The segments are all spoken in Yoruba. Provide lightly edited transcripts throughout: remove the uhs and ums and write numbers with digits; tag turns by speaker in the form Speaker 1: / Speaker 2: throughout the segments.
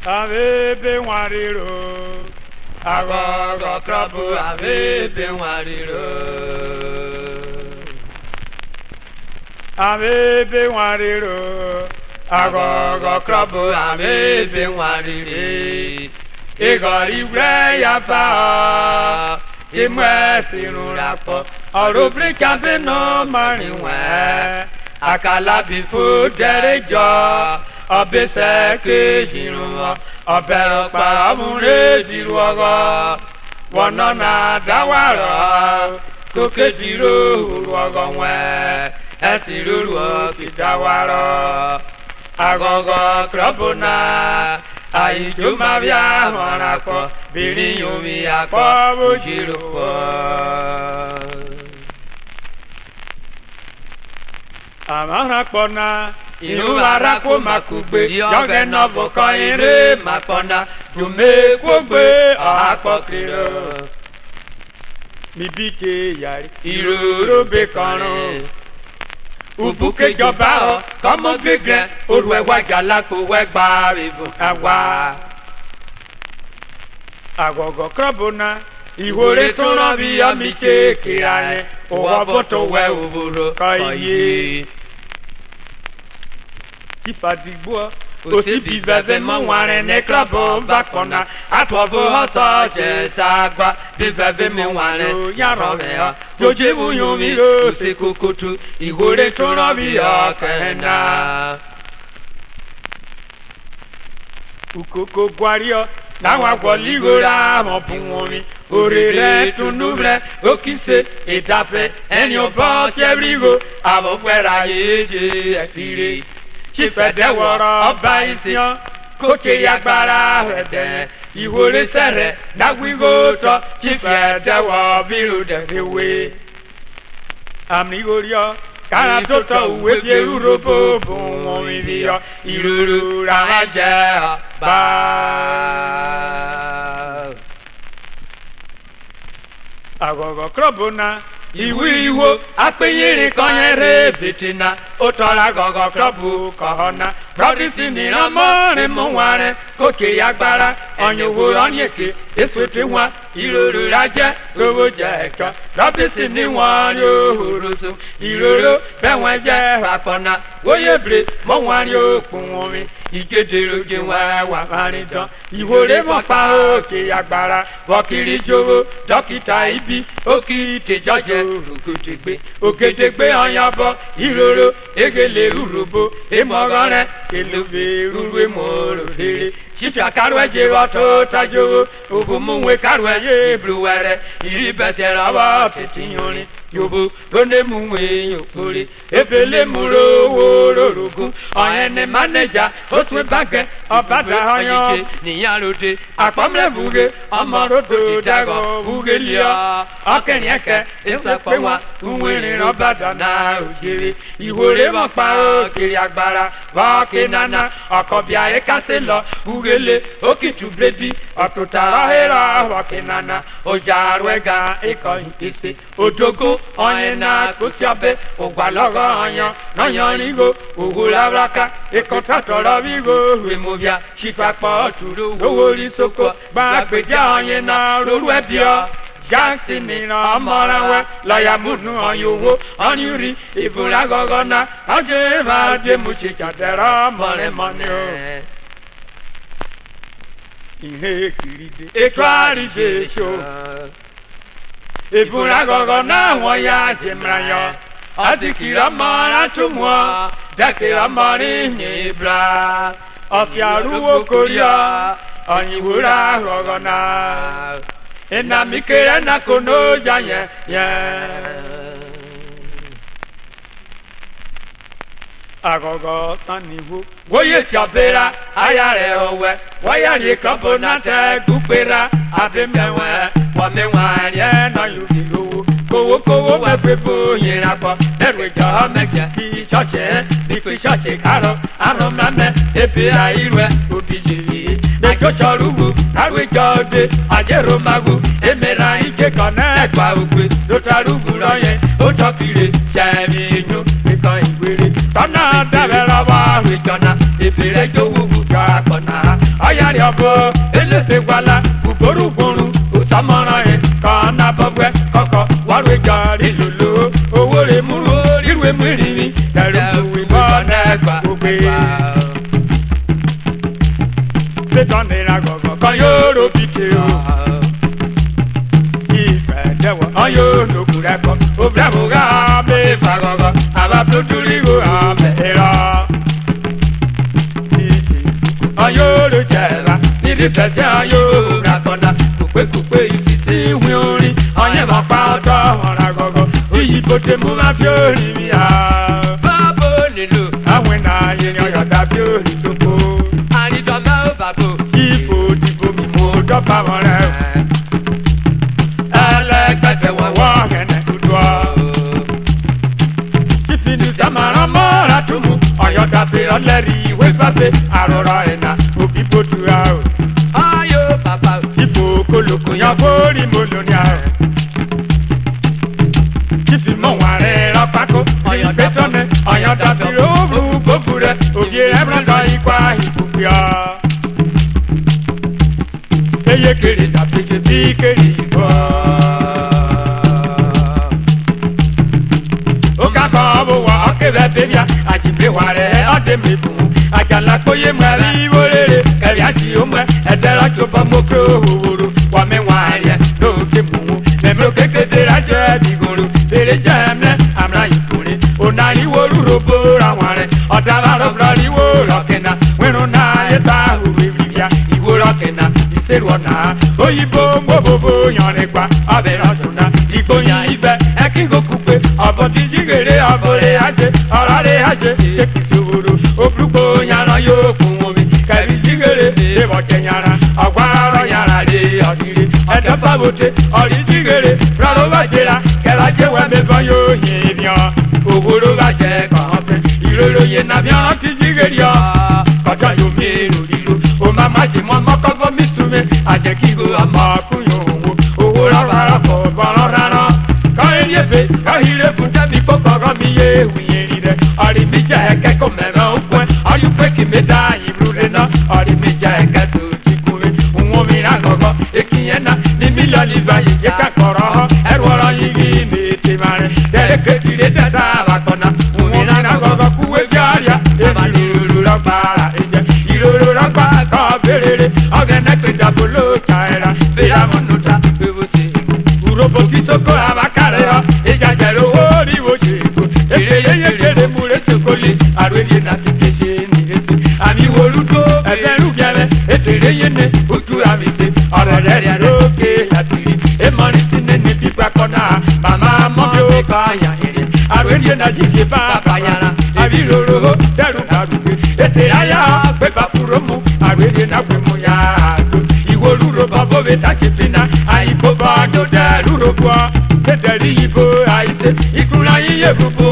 Speaker 1: Avebe wariro.
Speaker 2: Agogo krabu avebe wariro.
Speaker 1: Avebe wariro.
Speaker 2: Agogo krabu avebe warire. Igori bre ya pa. Imwe sinurapo. Orubri kabe no mariwe. Akala bifu derejo. Obese kejinu. Obero para mure diruogo. Wonona dawara. Koke diru uruogo we. Esiruru kidawara. Agogo krabuna. Aijo mavia monako. Biri yomi akwa bujirupo.
Speaker 1: Amana kona.
Speaker 2: Inu arako makugbe yoge novo ko ire makona jume kogbe akokiro
Speaker 1: Mibike yari
Speaker 2: iroro be kono ubuke joba o komo gbegre oru ewa jala ko we gba rivu awa
Speaker 1: Agogo krabona ihore
Speaker 2: tun ran bi omi kekere owo boto we oburo
Speaker 1: Kaye. Ipadigbo
Speaker 2: Osi bi bebe mo ware ne krabo bakona atwobo hoso je sagba bi bebe mo ware yaro me ha joje buyu mi o se kokotu igore tun ro bi okena
Speaker 1: ukoko gwario nawa gwoligora mo punwori orere tunubre okise edafe eni obo serigo
Speaker 2: abofera yeje ekire
Speaker 1: Chifedeworo ọba isiyan kókè agbára ẹ̀dẹ̀ ìwòrè sẹ̀rẹ̀ dágbígbó tọ́ chifedewọ bírù dẹ̀dẹ̀wé. Àmì oríọ kára tó tọ òwe bí Urhobo bùn wọn ibi yọ ìrúru ra jẹ ọba. Agogo krabona.
Speaker 2: Iwo apeyere konyere bitina otora gogo krobu kohona prodisi ni amore muware koke agbara onyowo onyeke eswete nwa iroro raje rowo je eka prodisi ni wari ohoroso iroro bewen je apona woyebre mo wari okun omi igederoge wa maridan iwore mo pa oke agbara wokiri jowo dokita ibi okite joje Ogete ọyàbọ ìrorò egele Urhobo emọrọrẹ kelebe ruru emoro rere ṣíṣe àkàrò ẹjẹ ọtọ tajo òbòmùwé kàrò ẹyẹ ebruwẹrẹ ìrìbẹsẹ rọwọ fìtìyànrin yobo lónèmùwé yòkúre ebèlè múro owó rorogun ọ̀hẹ́nì mánéjà ó tún bàgẹ́ ọ̀bàdà ọyàn níyàn lóde àpọ́nlẹ̀bùgẹ ọmọròdò dàgọ̀ bùgẹ́lìọ́ ọkẹ́rin ẹ̀kẹ́ ìfẹ́pọ̀ wa nwèrè ọ̀bàdà náà òjèrè ìwòrè mọ̀pá òkèrè agbára bọ́ọ̀kì nana ọ̀kọ̀bíà ẹ̀kásẹ̀ lọ bùgẹ́lẹ̀ òkìtù bèbí ọ̀tútà ọ̀hẹ́rọ̀ ọ̀kì nana ọjà àrùẹ̀gà ìkọ̀yìn ìpèsè òdògó ọ̀yẹ̀nà kòsí ọbẹ̀ ògbàlọ́gọ́ ọ̀yàn lọ́yàn rígo òwúrọ̀rọ̀ká ìkọ̀tàtọ̀rọ̀ rígo rèmọ̀bíà ṣìfàpọ̀ tùrọ̀ owó orí sóko gbàgbèjà ọ̀yẹ̀nà rorú ẹ̀bíọ́ Jackson nìran ọmọrànwẹ́ lọ́yàmúnú ọ̀yọ̀wó ọ̀nyúrí ìbúra gọ́gọ́nà ọ̀jẹ̀ ìbàdí mú ṣe jàdẹ̀rọ̀ mọ̀rẹ́mọ́ni o. Ìhé kìrìdé ètò àrídé ṣó. Ìbúra gọ́gọ́nà wọ́n yá jẹ̀mìràyọ̀ ọtí kìrọ̀ mọ́ra túmọ̀ dẹ́kìrọ̀ mọ́rí yìnbra ọ̀fì àrúwó kórìọ́ ọ̀yìnwúra gọ́gọ́nà. Ina mikere na kono janye Agogo sanihu Woye siabera ayare owe Wayari kampo na te gupera Abemewe Wamewa ye na yudilu Kowo wefebo yirako Erwe jaha meke Bifi choche karo Aro mame Ebe airwe Ubijiri Eko chorugu Arwe jode Ajero magu Emera ike kone Ekwa ukwe Dotarugu roye Otokire Jemi nyu Iko igwere Tona devera wa Rikona Efere jowu Kakona ayari ọbọ elese wala ugboro ugboro utamọràn yẹn kọ́nà bọ́gbẹ́ kọ́kọ́ wàrú ìjọ ìlúlu owó rẹ̀ múru irú emiri mi ẹ̀rù ìwé mọ́nà gbogbo. Sétan nira gọ̀gọ̀ kan yóò ro bìtì o. Ìfẹ́ jẹ́wọ́ kan yóò lókù rẹ̀ kọ́. Òbúrẹ́mú ká bẹ́ẹ̀ fà gọ̀gọ̀ àbá tó dúró ìwò àmẹ́ ìrọ̀. Kan yóò ro jẹ̀ra níbi fẹ̀sẹ̀ kan yóò rà kọ́dà. Kùpé ìfìsí ìwé orin ọ̀yẹ́ máa pa ọ̀tọ̀ ọ̀rà gọ̀gọ̀. Iyì bòde mú máa fi orin mi hà. Báwo nílò àwọn ènìyàn yẹn yọ̀dà bí orin tó kó. Àrídọ́mọ́ ò bàbò. Ìfò dìbò mi mú dọ́gba wọn rẹ̀. Ẹlẹ́gbẹ̀tẹ̀ wọ̀ wọ́ ẹ̀nẹ̀ dúdú ọ́. Sífìnì sàmàràn mọ́ra tó mú. Ọ̀yọ́dà fi ọlẹ́rì ìwé fàfẹ́ àrọ̀rọ̀ ẹ̀nà òbí bòdù á o. Ayọ̀ bàbá o. Ìfò kólókò yan fórí mo lóní à o. Sífì mọ̀ wà rẹ̀ rọ́pákó. Ọ̀yọ́dà tọ́nẹ̀ ọ̀yọ́dà fi òòrùn gbogbo rẹ̀. Òbí rẹ̀ mọ́tọ́ ikú àìkúkú yọ. Eye kere tàbí kebí kere ìbọn. Ó kákọ́ bó wọ ọ̀kẹ́rẹ́ bẹ́bíà àjìgbé wà rẹ̀ ọ̀dẹ́ mi bù. Àjàlá kóyè mọ́ ẹ̀rí wọlé kẹ̀rí àti ọmọ ẹ̀dẹ́rẹ́ tó bọ́ mọ́kẹ́ òwòrò wà mẹ́wàá ẹ̀yẹ lóòkè mú. Mẹ́mìrò kékeré rájẹ́ dìgbòrò bèrè jẹ́ ẹ̀mẹ́ àmà ìkùnrin. Ònà ìwò Urhobo ra wọn rẹ̀ ọ̀dà bá rọ̀bùrọ̀ ìwò rọ̀kẹ̀nà wẹ́rùn náà yẹ sáà òwe wíwíà ìwò rọ̀kẹ̀nà ìṣèlú ọ̀nà òyìnbó gbogbo yànrin pa ọbẹ̀ rọ̀dùnà ìgbóyà ibẹ̀ ẹ̀kíngòkú pé ọ̀bọ̀ ti jígèrè ọ̀bọ̀rẹ̀ àjẹ́ ọ̀rọ̀rẹ̀ àjẹ́ ṣèkìtì òwòrò òbúrúkọ yàrá yóò fún omi kẹ̀rí jígèrè èèwọ̀jẹ̀ yàrá ọ̀gbà ọ̀rọ̀ yàrá rè ọ̀dìrè ẹ̀dọ́ fàwọ̀tẹ̀ ọ̀rí jígèrè rọ̀rọ̀ bàjẹ́ra kẹ̀rájẹ́ wẹ́mẹ́fọ́ yóò yìn yàn òwòrò bàjẹ́ kàn fẹ́ ìrorò yẹn nàbí ọ̀rọ̀ ti jígèrè ọ̀ kọjá yóò mérò ríro o máa má jẹ mọ́ mọ́kọ́gbọ́ mi sùn mi àjẹkígo àmọ́kùnyìn òwò owó rárá fọ̀ bọ́rọ̀ rárá káyé yébé káyé fún tẹ́mi kó kọ́kọ́ mi yé wìyẹn rí rẹ̀ ọ̀rì mi jẹ́ ẹ̀kẹ́ kó mẹ́ràn ó pẹ́ ọ̀yún pé kì mí dá ìlú rẹ̀ náà ọ̀rì mi jẹ́ ẹ̀kẹ́ tó ti kú mi òun mi rà gọ́gọ́ èkì yẹn náà ní mílíọ̀nù ìgbà yìí yẹ ká kọ̀rọ̀ họ ẹrù ọ̀rọ̀ yìí mi ti máa rẹ̀ tẹ̀lé kejìlé tẹ̀sà àbàkọ̀nà òun mi rà gọ́gọ́ kúwé bíárìà èmi ìrorò rọ́gbà ẹ̀jẹ̀ ìrorò rọ́gbà kọ́ bèrèrè ọ̀gẹ̀nẹ̀ gbẹdàbọ̀ ló ta ẹ̀rà bẹ́ẹ̀ amúnúta gbẹ̀wò sí Urhobo tí soko àbákàrẹ̀ ọ ìjàjẹ̀rẹ̀ owó oríwó ṣe èkó èrè yẹyẹ kéré múre sokoli àròyé náà ti kéṣe nìyẹsẹ àmì wòlúdó ẹgbẹ̀rú gẹ̀rẹ́ ètèrè yẹnẹ ojú àmì ṣe ọ̀rọ̀ rẹ̀ rẹ̀ lókè àtìrí èmọ̀rin sí nẹ́ni pípa kọ́nà màmá mọ́bí ó kọ́ àyàhìrì àròyé náà jíjẹ bá àbáyára àbí rorò dẹ́rù dàrúgbé ètè ayá pépà fúrómù àròyé náà pé mu yá àgbo ìwò Urhobo bóbe tàṣìfínà àyíkó bọ́ ọdún dẹ́rù Urhobo tẹ̀tẹ̀rí ìbò àìsè ìkúra yíyẹ gbogbo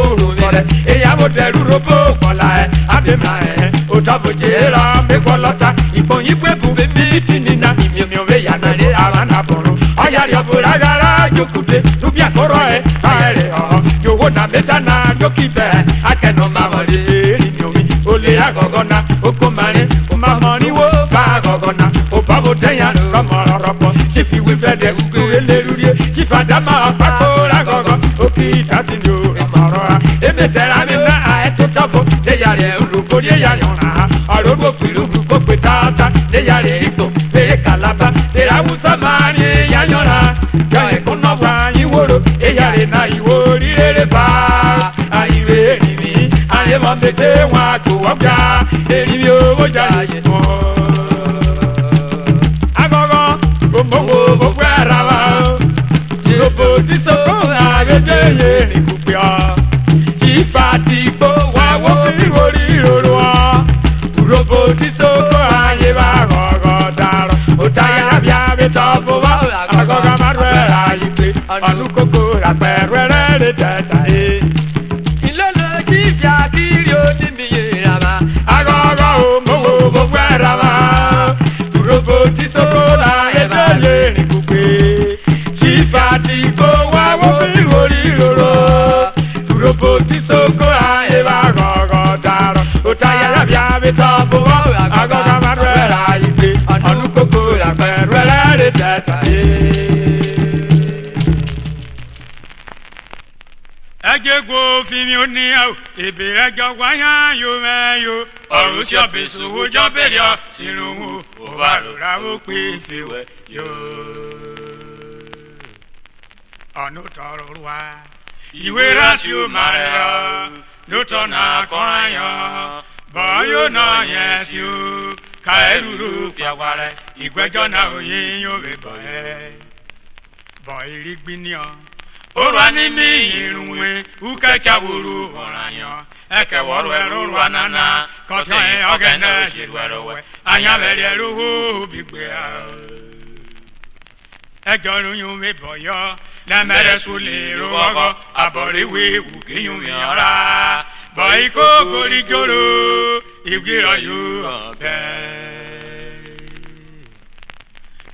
Speaker 2: rẹ̀ ìyàwó dẹ̀rù Urhobo kọ̀la ẹ̀ abẹ́mà ẹ̀ òtọ́bùjẹ́ rà mẹ́kọ́ lọ́ta ìfọ̀yín pẹ́bù bẹ́bí tìǹnà ìmìọ̀wé yànnà rẹ̀ àrànà bọ̀rọ̀ ọ̀yàrí ọ̀bùrà rárá jókòdè túbí àkọ́rọ̀ ẹ̀ káyẹ̀rẹ̀ ọ̀hún yòówó nà mẹ́ta nà jókìbẹ̀ akẹ́nà mamọ̀lẹ́ èrìmìọ̀mí olè àgọ̀gọ̀ nà okò marin mamọ̀niwó bá àgọ̀gọ̀ nà òbáwò dẹ́yà kọ́mọ̀rọ̀rọ̀pọ̀ sífiwé fẹ́dẹ̀ gbúgbúrẹ́ lérúurẹ́ sífàdámà ọ̀pákóra gọ̀gọ̀ òkè ìdásílò ìmọ̀ràn èmẹ̀tẹ̀rà mi ná àẹ́tò tọ́bọ̀ léyàrá Urhobo léyàrá ọ̀nà ọ̀rọ̀gbò pìlúgbù gbogbo tààtà léyàrá ìgbò bẹ́ẹ̀ kàlábà tẹ̀rẹ̀ awúsá máa ní yányọ́ra yọ ẹ̀kọ́ náà wá ìwòrò léyàrá náà ìwò rírèrè bá àyìnbé èrìmí àyèmọ̀ mẹ́tẹ́ wọn àtòwọ́gbà èrìmí owó jáde tán. Gbogbo gbogbo ara wa Urhobo tí soko àgbẹ̀jẹ̀ yẹn ní gbogbo ọ̀ ìfà dìgbò wà wó ìwòrí ìrorò ọ̀ Urhobo tí soko àyè bá gọ̀gọ̀ dàrọ̀ òtáyà bí abẹ́tọ̀ bó wà àgọ́gọ́ má rẹ̀ àyè pé ọ̀nù kókó àpẹẹrẹ rẹ̀ lè tẹ̀ta yé. Ilé lè jí ìjà kiri ó ní mi yé rama àgọ́gọ́ ò mọ̀wó gbogbo ara wa Urhobo tí soko àyè ní gbogbo sífà dìgbò wà wó ìwòrí ìrorò Urhobo tí soko àyè bá gọ̀gọ̀ dàrọ̀ òtáyà bí abẹ́tọ̀ bó wà àgọ́gọ́ má rẹ̀ àyè pé
Speaker 1: ego fimionia ebere jogwanya yo meyo orusio besu joberia sinuhu obarura wo pe fiwe yo anu torwa iwe rasio maria lotona koranyo boyo na yesu kaeruru fiaware igwejo na oyin yo beboe boy rigbinio orani mi irunwe ukeka wuru oranyo eke woru eru anana kotin ogene jirwerowe anya bere ruhu bigbe ejorun yun me boyo na mere sule rogo abori we ukiyun mi ora boy ko gori joro igiro yu obe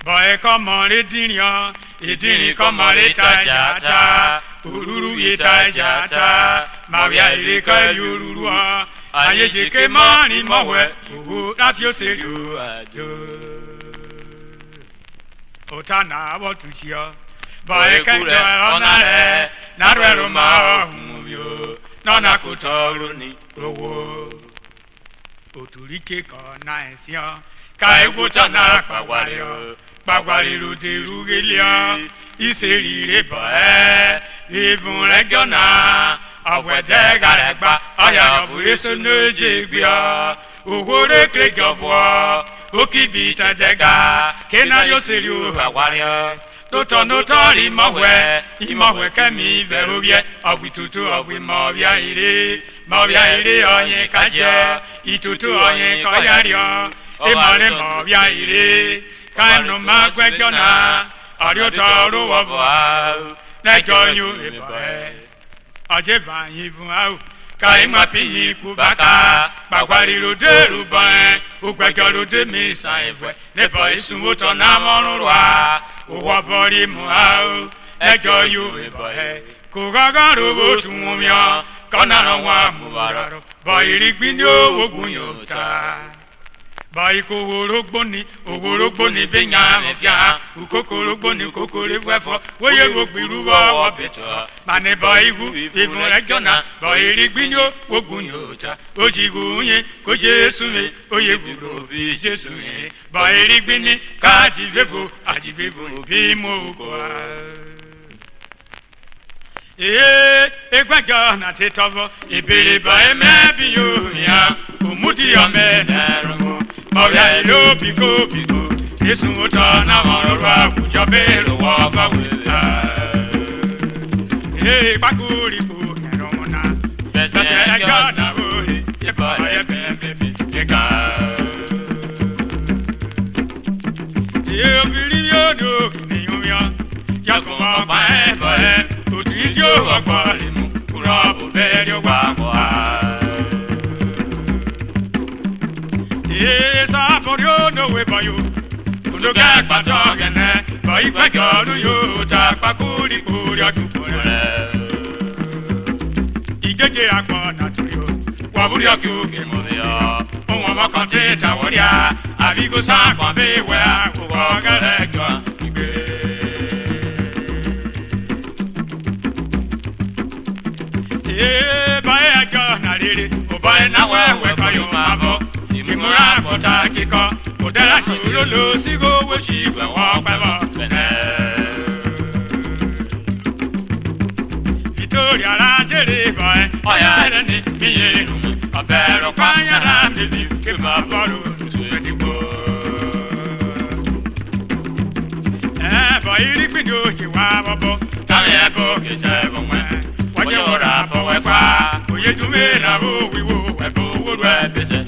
Speaker 1: boy ko mori dinyo idini ko mori tajata ururu itajata mawia ilika yururu aye jike mani mowe ugu lati oselu ajo Otana wotushio boy kendo onare narwero ma humubio nona kutoru ni owo oturike ko na ensio kai wotana pagwario pagwariru de rugelia iserire boe even regiona awede garegba aya bureso nojegbia ogore krejofo okibi tedega kenario serio pagwario notori mowe kemi verobie avitutu avimobia ire onye kaje itutu onye koyario emare mobia ire kanu magwejona ariotoru wova nejoyu eboe ajeba yivu au kaima pihi kubaka bagwariro deru ban ugwejoro de misa evwe nebo isunwoto na morurwa uwovori mu au ejoyu eboe kugagaro botumumyo kanaro wa mubararo boirigbini owogun yota Baiko ogorogboni benya mefia ukokorogboni kokore wefo woye ogbiru wo beto mane baigu ifun ejona boirigbinyo ogunyota ojigunye ko Jesu me oye guro bi Jesu me boirigbini ka jivefo ajivefo bi mo ko egwajo na tetovo ibere ba emebi yo ya omudi amenero Mawia ilo piko Yesu Otana morora kujabelo wafa wela pakuri ku neromona bese agana ori yeba yebebe yega Bilio no niumia yakoma bae otijo agbari mu kurabo berio gwa Esa porio no we bayo Udoga patogene Bai kwagoru yo ta pakuri kuri adupore Igeje akwa na tuyo Waburi akuke moya Onwa makante taworia Abigo sa kwa bewe Uwa galekwa Ige Bae aga na liri Ubae na wewe kayo mavo Kimura kota kiko Kodela kirolo sigo weshigwe wakweba Victoria la jere boy Oya eleni miye numu Abero kwanya la mbizi Kima bolu nuswedigo Boy irikbido chiwa wabo Tane ebo kisebo mwe Waje ora po wekwa Oye dume na bo wiwo Webo wuru ebese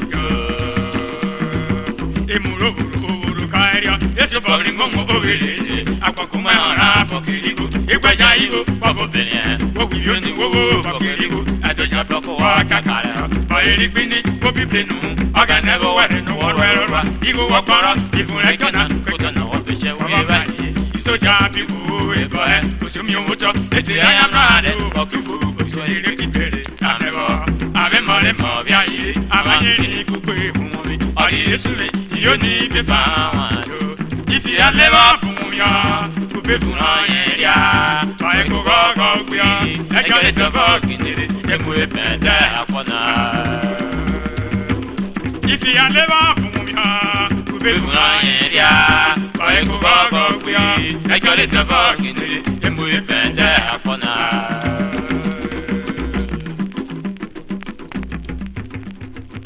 Speaker 1: Ese bori ngomo obele akwakuma ora fokirigo igbeja igo babobele ogiyoni wowo fokirigo adoja bloko wa kakara bayiri gbini obibenu oga nebo were no worwerwa igo wokoro ifun jona kotona obese weba isoja bifu eboe osumi owoto ete ayamrade okufu oso ire kibere amebo ave mole mo bia ire abanyeni kukwe humomi ori esule yoni befa If you have never come here, you be fun on ya. I go go go, I got it to work in the
Speaker 2: pende akona
Speaker 1: ifi aleba fumumia
Speaker 2: kubeluna yeria bae kubago kwi ekole tabakini emu pende akona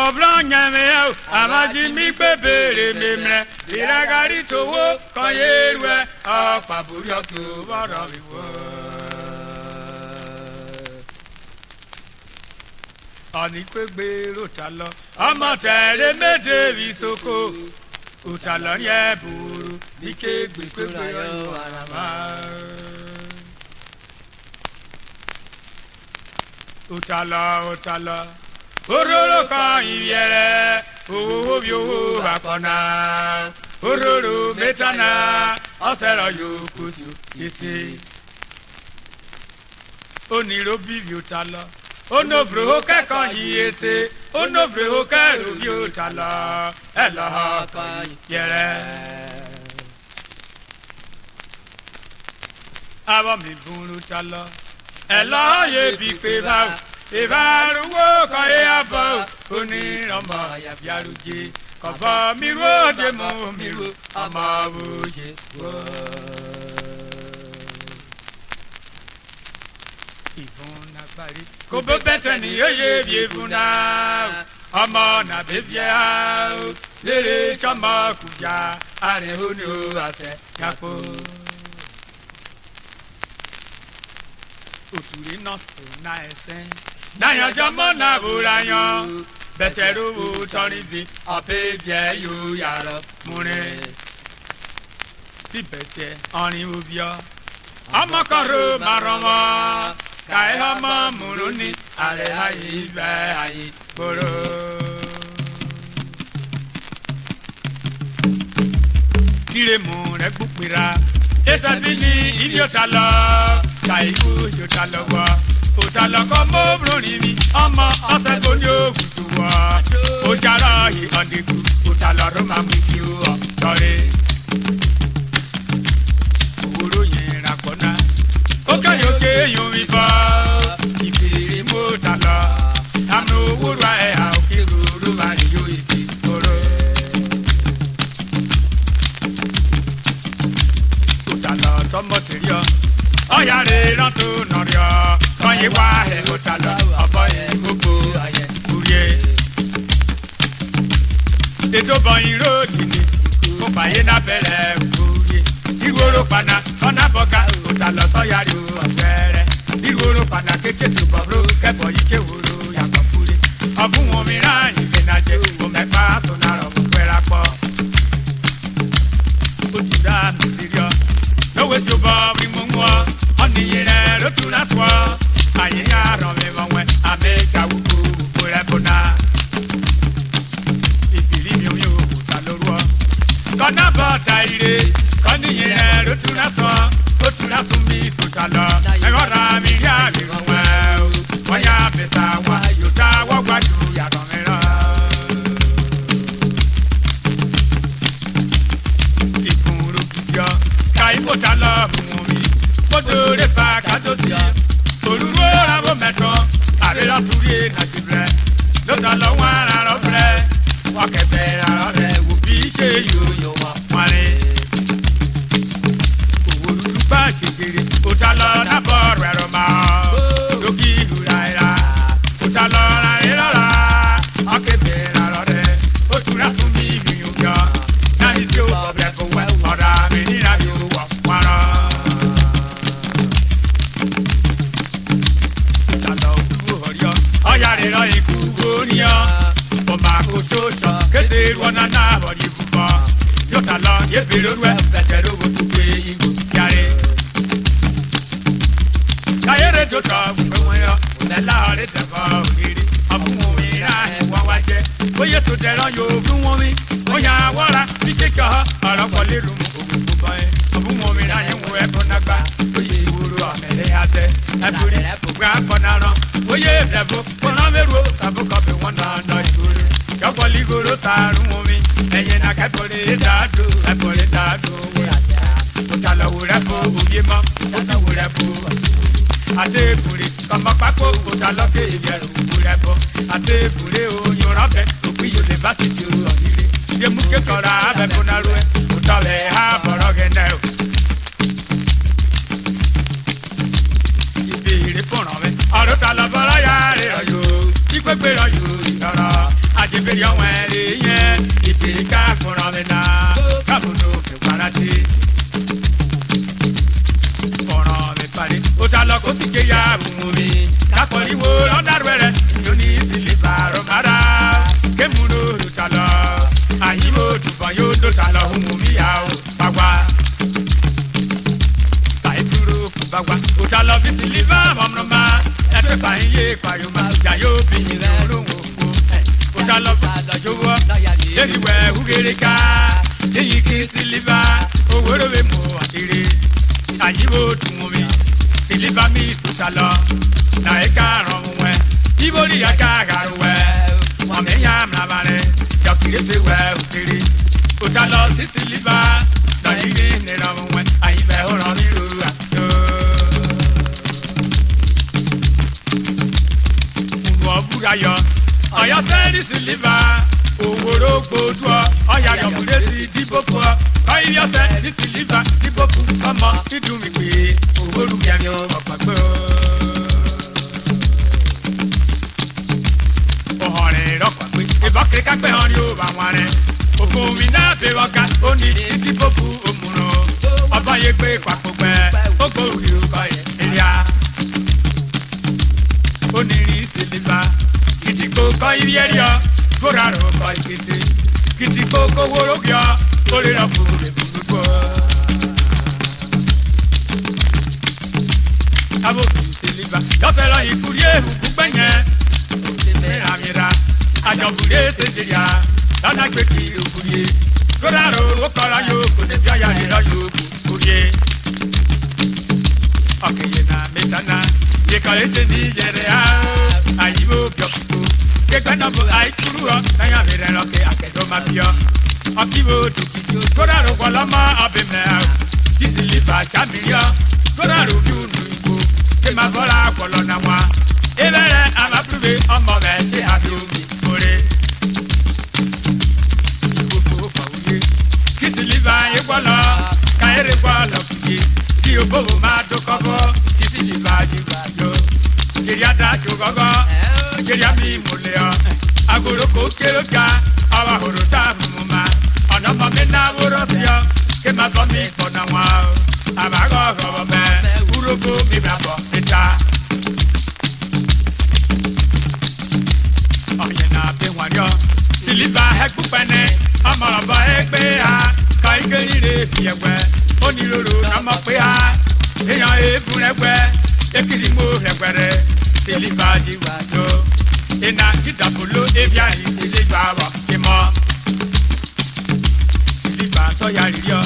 Speaker 1: Oblanya meo amaji mi bebere memre iragari towo kanyerwe apaburi otu bara biwo Ani pegbe rotalo amatere mede visoko utalo ye buru dike gbegbe yo arama Utala Ororo kan iyere owo bi owo akona ororo metana osero yokusu isi oniro bibi utala onobro kekan yese onobro kero bi utala ela kan iyere abo mi buru utala ela ye bi pe ba Ivaruwo kaya abo oni rama ya biaruji kaba miro de mo miro amabuje wo Ivona bari ko bete ni yeye bievuna ama na bebia lere chama kuja are honu ase yapo Oturi nothing nice Naya jamona burayan Beteru utoribi Apebye yu yaro Mure Sibete Ani ubia Amakaro marama Kai hama muruni Ale hayi be hayi Boro Kire mure bukira Esa bini idiotala Kaiku jotala wa Otala komo broni mi ama ase tonyo kutuwa Ojara hi andiku Otala roma mwikiu Sorry Uro yera kona Oka yoke yumifa Ifiri motala Amno urwa ea okiru Rumari yu ifi Oro Otala tomo terio Oyare rantu norio Kanye wahe otala abaye gbogbo aye kurie Eto bayin rodini ko baye na bere kurie Igoro pana ona boga otala soyari ọgbẹrẹ Igoro pana keke to babro kebo ike woro yakọ kure Ọbun wọn mi ran ife na je o mepa so na ro kwera po Otuda mi sirio No we so ba mi mo nwa Oni yere rotuna swa Aye ya rome mwe ameka wuku kure bona Ifili mi omi utalorwo Kona bota ire Koni yere rotuna swa Otuna sumi sutalo Egora mi ya mi mwe Wanya besa wa Yota wa wadu ya romera Ifuru kibyo Kai potalo mumi Podore pa kadosi Olúwo rabo mẹ́tọ́, àbílọ̀ túrí nàìjíríà. Lọ́dọ̀ lọ́wọ́ ara rọ̀ bẹ̀rẹ̀, wọ́n kẹ̀bẹ̀ ara rẹ̀ wò bí ṣe yóò wọ̀ wọ́n. Òwò dúdú bá ṣèkèrè, ó ta lọ dábọ̀ rẹ̀ rọ̀ máa. Lókì ìlú ráìra, ó ta lọ ráì lọ́la. Wọ́n kẹ̀bẹ̀ ara rẹ̀, ó túra fún mi ìrìn yọ. Náà ní tí ó wọ̀ bẹ̀ kó wẹ̀, ọ̀dà mi níra mi ò wọ̀ wọ́n rọ̀. Oyare lo ikugonia Oma kochocho Kese wana na bodi bufa Yota lo yebiro rwe Betero wotukwe ingo Yare Kayere jota Mweya Unela ore teba Uniri Abu mwira Hewa waje Oye to dero yo Bunwomi Oya wala Bishika Arokole rumu Ogu kubae Abu mwira Yewe konagba Oye uru Amele hase Eburi Ogwa konaro Oye devo Konameru Sabu kope wana na ikuru Yokoli guru saru mwumi Eye na kepole dadu Kepole dadu Utala urepo Uyema Utala urepo Ate puri
Speaker 2: kọmọ pákó kòtà lọ́kẹ́ ìyẹn òkú rẹ̀ bọ̀ àti èkúrẹ́ oyún rọ́bẹ̀ òkú yóò lè bá ti di ọ̀nìrè yẹmu kékọ̀ọ́ra abẹ́ fúnarú ẹ̀ kòtà lẹ̀ ha bọ̀rọ̀ gẹ̀nẹ́ o. ìbéèrè fúnra mi ọ̀rọ̀ ta lọ bọ́lá yá rẹ̀ ọ̀yọ́ ìgbẹ́gbẹ́ ọ̀yọ́ ìyọ̀rọ̀ àjẹbẹ̀rẹ̀ ọ̀wọ̀n ẹ̀rẹ̀ yẹn ìbéèrè ká fúnra mi náà kábùnú fi parati. ó ta lọ kó sì ké ya mú mi kakọ̀ríwo lọ́dàrúwẹ̀rẹ̀ yóò ní ìsìlẹ̀ bàrọ̀ mara kémúlò ló ta lọ àyíwò dùbọ̀ yóò tó ta lọ mú mi yá o bàgbà báyìí dúró fún bàgbà ó ta lọ bí sílífà mọ̀mọ́mọ́ ẹgbẹ́ báyìí yé pariwo ìjà yóò bí yìí lóhùn òkú ó ta lọ jọ̀wọ́ lẹ́yìnwẹ̀ wúgẹ́rẹ́ ká èyí kí sílífà owó lóore mú àkèrè àyíwò dùn mi siliva mi tutalo na ekaron we ibori akagaru we wame ya mlavare jokire se we ukiri utalo si siliva na igi ne ron we aibe oro ni ru ato uwo burayo oyo se ni siliva oworo gbodu oya yo mure si dibopo oyo se ni siliva dibopo omo idun mi pe olùyàmí ọ̀pàgbọ́. ọ̀họ̀rẹ̀ rọ̀pàgbé ìbọ̀kiri kápẹ́ hàn ní òbá wọn rẹ̀. òfin omi náà fi wọ́ká ó ní ìdí bóbu òmùràn. ọba yẹ pé papò gbẹ ó gbòòrò ìrúkọ yẹn èrìà. ó ní rí sílífà kìtìkó kọ́ ibi ẹ̀rí ọ gbóra rò kọ́ ìkété. kìtìkó kówó lókè ọ ó lè rọ̀ fún ìbùdókò. abo siliva yọfẹlọ ìkúrí ehu gbẹnyẹ mìíràn àjọbùrẹ sẹjẹrìà lọnà gbẹkì òkúrí kórarò ókọlá yóò kó débi ọyà rírọ yóò kúrí ọkẹyẹ náà mẹtànà ìkọlẹ tẹ ní yẹrẹ àyíwò bíọkùkù gbẹgbẹ náà bò àìkúrú ọ náyà mìíràn lọkẹ akẹdọ máa bíọ ọkìwò dùkìtì kórarò wọlọmọ ọbẹ mẹ tí siliva jàmìíyọ kórarò bí unu ma bọ́lá kọlọ na wa ebẹ̀rẹ̀ amapurube ọmọ bẹ̀ ṣe àbí omi kore. ìkókò fàwùyé kí siliva yé gbọ́lọ̀ káyéré gbọ́lọ̀ kùyé kí òbòwò máa dókọ́ bọ́ kí siliva yé gbàjọ. jèrè adájọ́ gọ́gọ́ jèrè àmì ìmùlẹ̀ ọ́ agolo kò kéré ká ọwọ́ àhòrò tá a mú ma ọ̀nà mọ̀ mi náà wúrọ̀ sí ọ kí ma bọ́ mi kọ̀ na wa o àbágọ́ ọ̀rọ̀ bẹ́ẹ̀ Urhobo mi bá bọ̀ níta. ọ̀yẹ̀ náà bí wọ́n yọ sílífà ẹ̀kú pẹ́ẹ́nẹ́ ọmọ ọ̀bọ ẹgbẹ́ ha kọ́ ike rírè fi ẹ̀gbẹ́ onírúurú ọmọ pé ha èèyàn èébú rẹ̀gbẹ́ ekiri mo rẹ̀gbẹ́ rẹ̀ sílífà di wàjọ. iná ìdàpọ̀lọ́ ebi àyè sílífà wọ̀ kí mọ́. sílífà sọ́yà rí yọ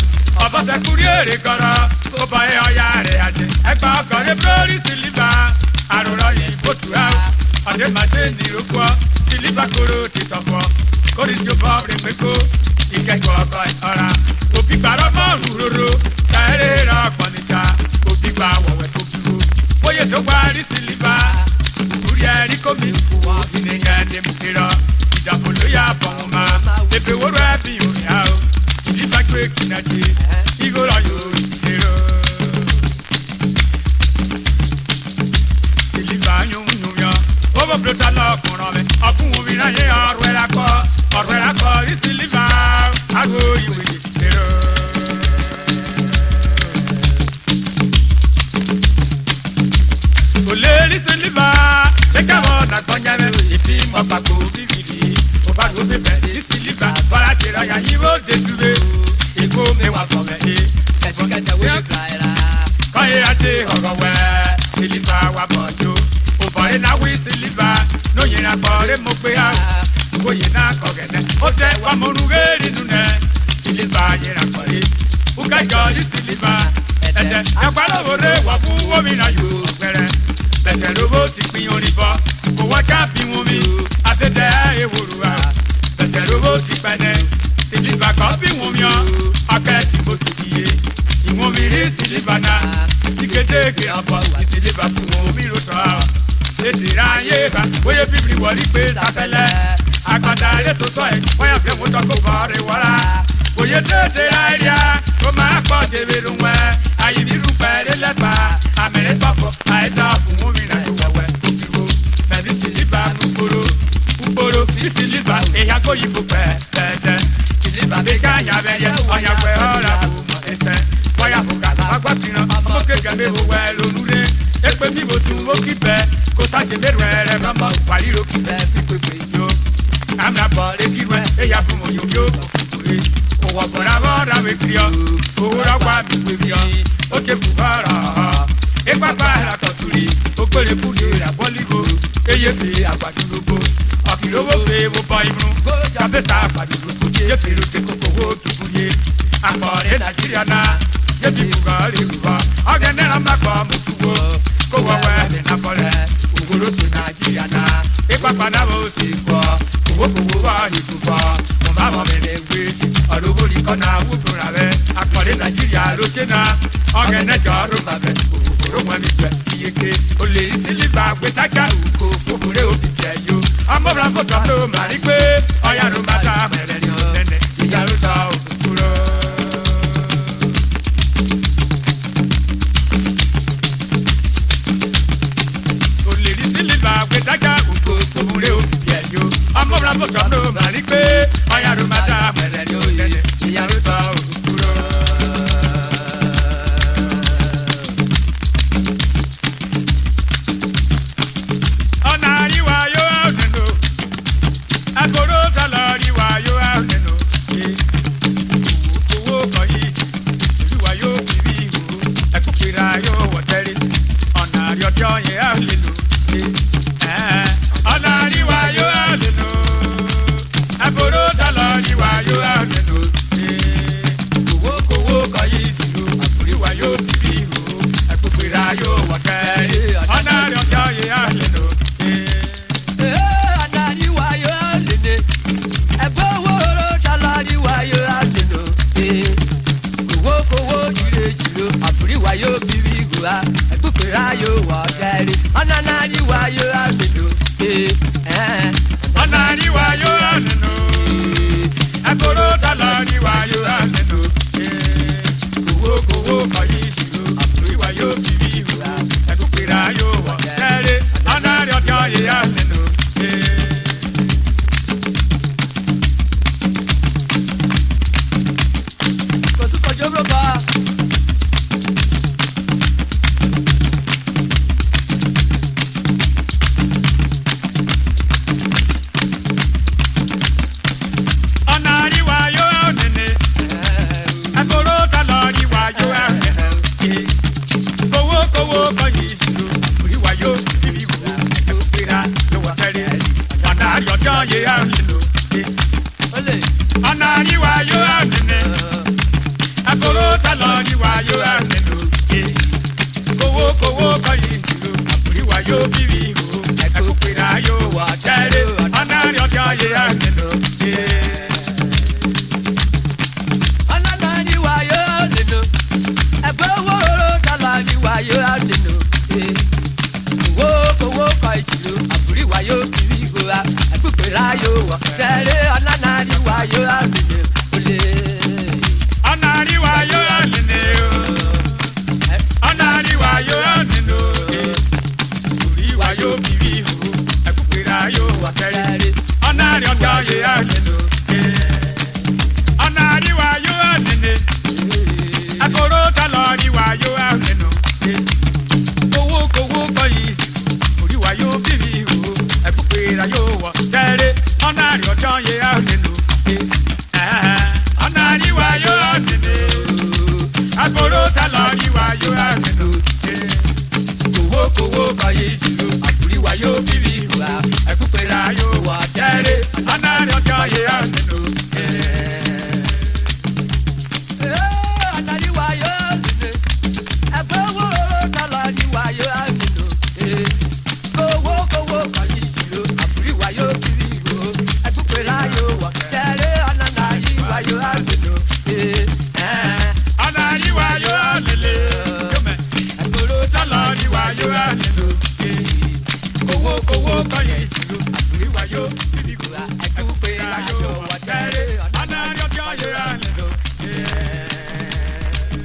Speaker 2: ọbọ̀sẹ̀ kúrí èrè kọ́rọ́ kó bọ̀ ẹ́ ọ̀yà rẹ̀ àjẹ́ ẹgbẹ́ ọkọ̀rẹ́ brórí sílífà àròrọ̀ yìí bótú ẹ̀ ọ̀dẹ́ màdé nìrókò sílífà kóró ti tọ̀fọ̀ kórì tó bọ̀ rẹ̀ pẹ́kó ìkẹ́kọ̀ọ́ ọkọ̀ ìtọ́ra òbí gbàrọ̀ mọ́ọ̀rù róró káyẹ̀rẹ́ rọ̀ pọ̀nìjà òbí gbà wọ̀wẹ̀ tó dúró bóyè tó gbà rí sílífà kúrí ẹ̀rí kómi wọ́n ti ní ẹni mú kírọ̀ ìdàpọ̀ ló yà bọ̀ wọn ma èpè wóró ẹ̀ bí òrìn à ó sílífà gbé kìnnàjì igoro yóò dèrò. sílífà yún yún yọ owó plota lọkùnrin mi ọkùnrin mi náà yé ọ̀rọ̀ ẹ̀ lakọ rí sílífà àgbo ìwé dèrò. kò lè rí sílífà ṣéka wọn nàgbọ́nyẹ́rẹ́ ìfi mọ́gbàgbọ́ bíbélì òbágbó bíbẹ̀ rí sílífà bọ́lá tẹ̀rọ yà yíwó dèdúré ìgbó mẹ́wàá fọ̀mẹ́ ẹ̀ ẹ̀gbọ́n kẹta wọ́n ti fà ẹ̀ la. kọ́yé adé ọ̀rọ̀ wẹ̀ sílífà wà bọ̀ jó òbọ̀rẹ́ náà wí sílífà lóyìn àgbọ̀rẹ́ mo pé á kóyè náà kọ̀ gẹ̀dẹ̀ ó tẹ wàmúrúgé nínú nẹ̀ sílífà yẹn àgbọ̀rẹ́ ukájọ ní sílífà ẹ̀tẹ̀ ẹ̀pálọ̀wọ̀rẹ́ wà fún wọ́mìnà yóò ọ̀gbẹ̀rẹ̀ bẹ̀sẹ̀ lówó ti pín orin bọ́ kò wọ́jà bí wọn mi àtẹ̀tẹ̀ ewúro wa bẹ̀sẹ̀ lówó ti pẹ̀lẹ́ sílífà kọ́ bí wọn mi ọ́ ọ̀kẹ́ tí mo ti yé ìwọ̀n mi rí sílífà náà ìkété kí ọ̀pọ̀ ìsílífà fún wọn mi rò tọ́. bóyá bíbélì wọlé pé sàtẹlẹ àgbàdá ayé tó tọ́ ẹ̀ bóyá fẹ́ mú tọ́kọ̀ bọ́ọ̀rẹ̀ wọ́ra bóyá tètè àìríà kó máa pọ̀ débi rún wẹ́ àyìnbírú pẹ̀lẹ́ lẹ́gbà àmẹ́rẹ́ tọ́kọ̀ àìdá fún mi náà yóò wẹ̀wẹ̀ tó fi wo mẹ́bí sílíbà kúkúrú bí sílíbà èèyàn kò yí kó pẹ́ tẹ́tẹ́ sílíbà bí káyà bẹ́yẹ ọ̀yàwẹ̀ ọ̀rà kò mọ̀ ẹ̀tẹ́ bóyá fún kàtà agbátìrán ó kékeré wo wẹ̀ lónúlé ekpe mi mo tún mo kí bẹ́ẹ̀ kó sáàjì mẹ́rù ẹ̀rẹ̀ mọ́mọ́ wàlíro kí bẹ́ẹ̀ fi pépè yó àmà bọ̀ lékí wẹ̀ ẹ̀yà fún mo yóò yó kúkúrú òwò bọ̀rọ̀ bọ̀rọ̀ wẹ̀ kiri ọ́ owó rọ́gbà mi pè mí ọ́ ó ké kú bọ̀rọ̀ ipa bá ẹ̀rà tọ̀tùrì ó gbélé fún mi rà bọ́lígo eye fi àgbàdúrógbó ọ̀kìlówó fi mo bọ imú jàbẹ́ta àgbàdúrógbó yé fi lóde kókó wó dùkú yé àpọ̀rẹ́ nàìjíríà náà yé fi kúkọ́ rí kúkọ́ ọ̀gẹ̀ náírà má kọ́ mo tún wó kó wọ́wọ́ ẹ̀ nà bọ́lẹ̀ òwúrò tó nàìjíríà náà ipa padà wò sí kọ́ owó kòwó wà ní kúkọ́ mo bá wọn mẹ́lẹ̀ gbé ọ̀dọ̀ owó ní kọ́nà wúkúrà rẹ̀ àpọ̀rẹ́ nàìjíríà ló ṣe náà ọ̀gẹ̀ nẹ́jọ́ ló bàbẹ̀ òwúrò wọn mi jẹ iyeke olè sílíbà gbẹdájà òkò òwúrò òbí jẹ yó ọmọbìnrin kò tọ́ ló mà rí pé ọ̀yà ló má dá mẹ́rẹ̀ ní ọ̀tẹ́nẹ̀ ìyá ló sọ òkúrò. olè sílíbà gbẹdájà òkò òwúrò òbí jẹ yó ọmọbìnrin kò tọ́ ló mà rí pé ọ̀yà ló má dá mẹ́rẹ̀ ní ọ̀tẹ́nẹ̀ ìyá ló sọ òkúrò.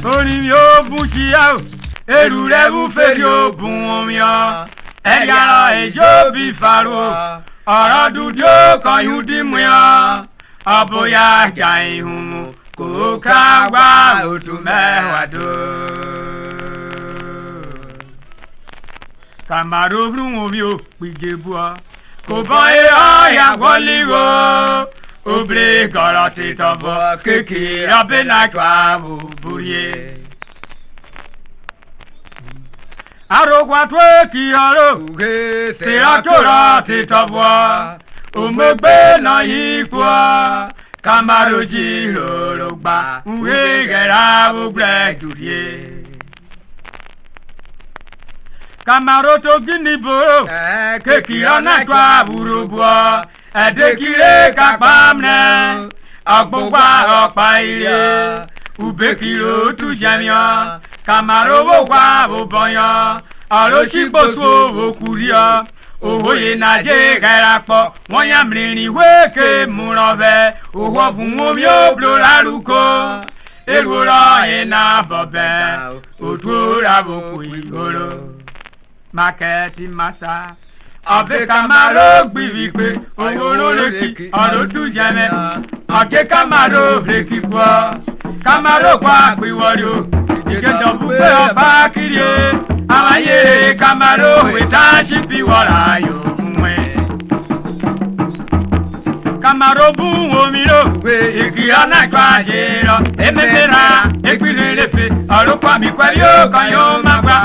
Speaker 2: orin mi ó bún ṣíyá o èrù rẹ̀ bú fèrè ó bún omi ọ ẹ̀yà ẹ̀jọ́ bí faro ọ̀rọ̀ dúdú kan yún dí mu ọ ọ̀bọ̀yà jà ìhùn mu kò ká wá òtún mẹ́wàá tó. Kàmáró fún omi ò pìjẹ bu ọ kò bọ́ ẹ ọ̀yàwó líwo obìnrin kọ̀rọ̀ ti tọ̀bọ̀ kékeré ọbẹ̀ náà tó àbò borí ẹ. Arogwa tó kì í ọ̀rọ̀ tìrọ̀ tó rọ̀ ti tọ̀bọ̀ òmùgbé náà yí kú ọ Kàmáró jí lòlò gbà wé gẹ̀rà gbogbo ẹ̀ jùlẹ̀. Kàmáró tó gíní bòrò kékeré ọ̀nà tó àbúrò bọ̀ ẹ̀dẹ́kìrẹ́ kápá mẹ́ ọ̀gbọ̀ngbà ọ̀pá ilé ubekiro tu jẹ́miọ́ Kàmáró wò wá wò bọ̀yọ́ ọ̀rọ̀ sígbòsó wò kúrìọ́ òwòye nàjẹ́ kẹ́ra pọ̀ wọ́n yà mìíràn wéèké múrọ̀bẹ́ òwò fún omi ó blo lárúkọ èrò rọ̀ iná bọ̀bẹ́ òtún ràbòkù ìgboro mákẹ́tì màsà. Ọ̀bẹ Kàmáró gbìbì pé owó lóríkì ọ̀rọ̀ tún jẹ́mẹ́ ọ̀kẹ́ Kàmáró bèkì pọ̀ Kàmáró kọ́ àpèwọ́rí o ìgbésọ̀ púpé ọba kiri àwọn ayére Kàmáró ìta ṣíbi wọ́ra yóò fún ẹ. Kàmáró bú omi ló ìkìlọ̀ náà kọ́ àjẹ́ lọ èmẹ́fẹ́ra ìpínlẹ̀ lẹ́fẹ̀ ọ̀rọ̀ pàmì pẹ̀lú yóò kan yóò má gbà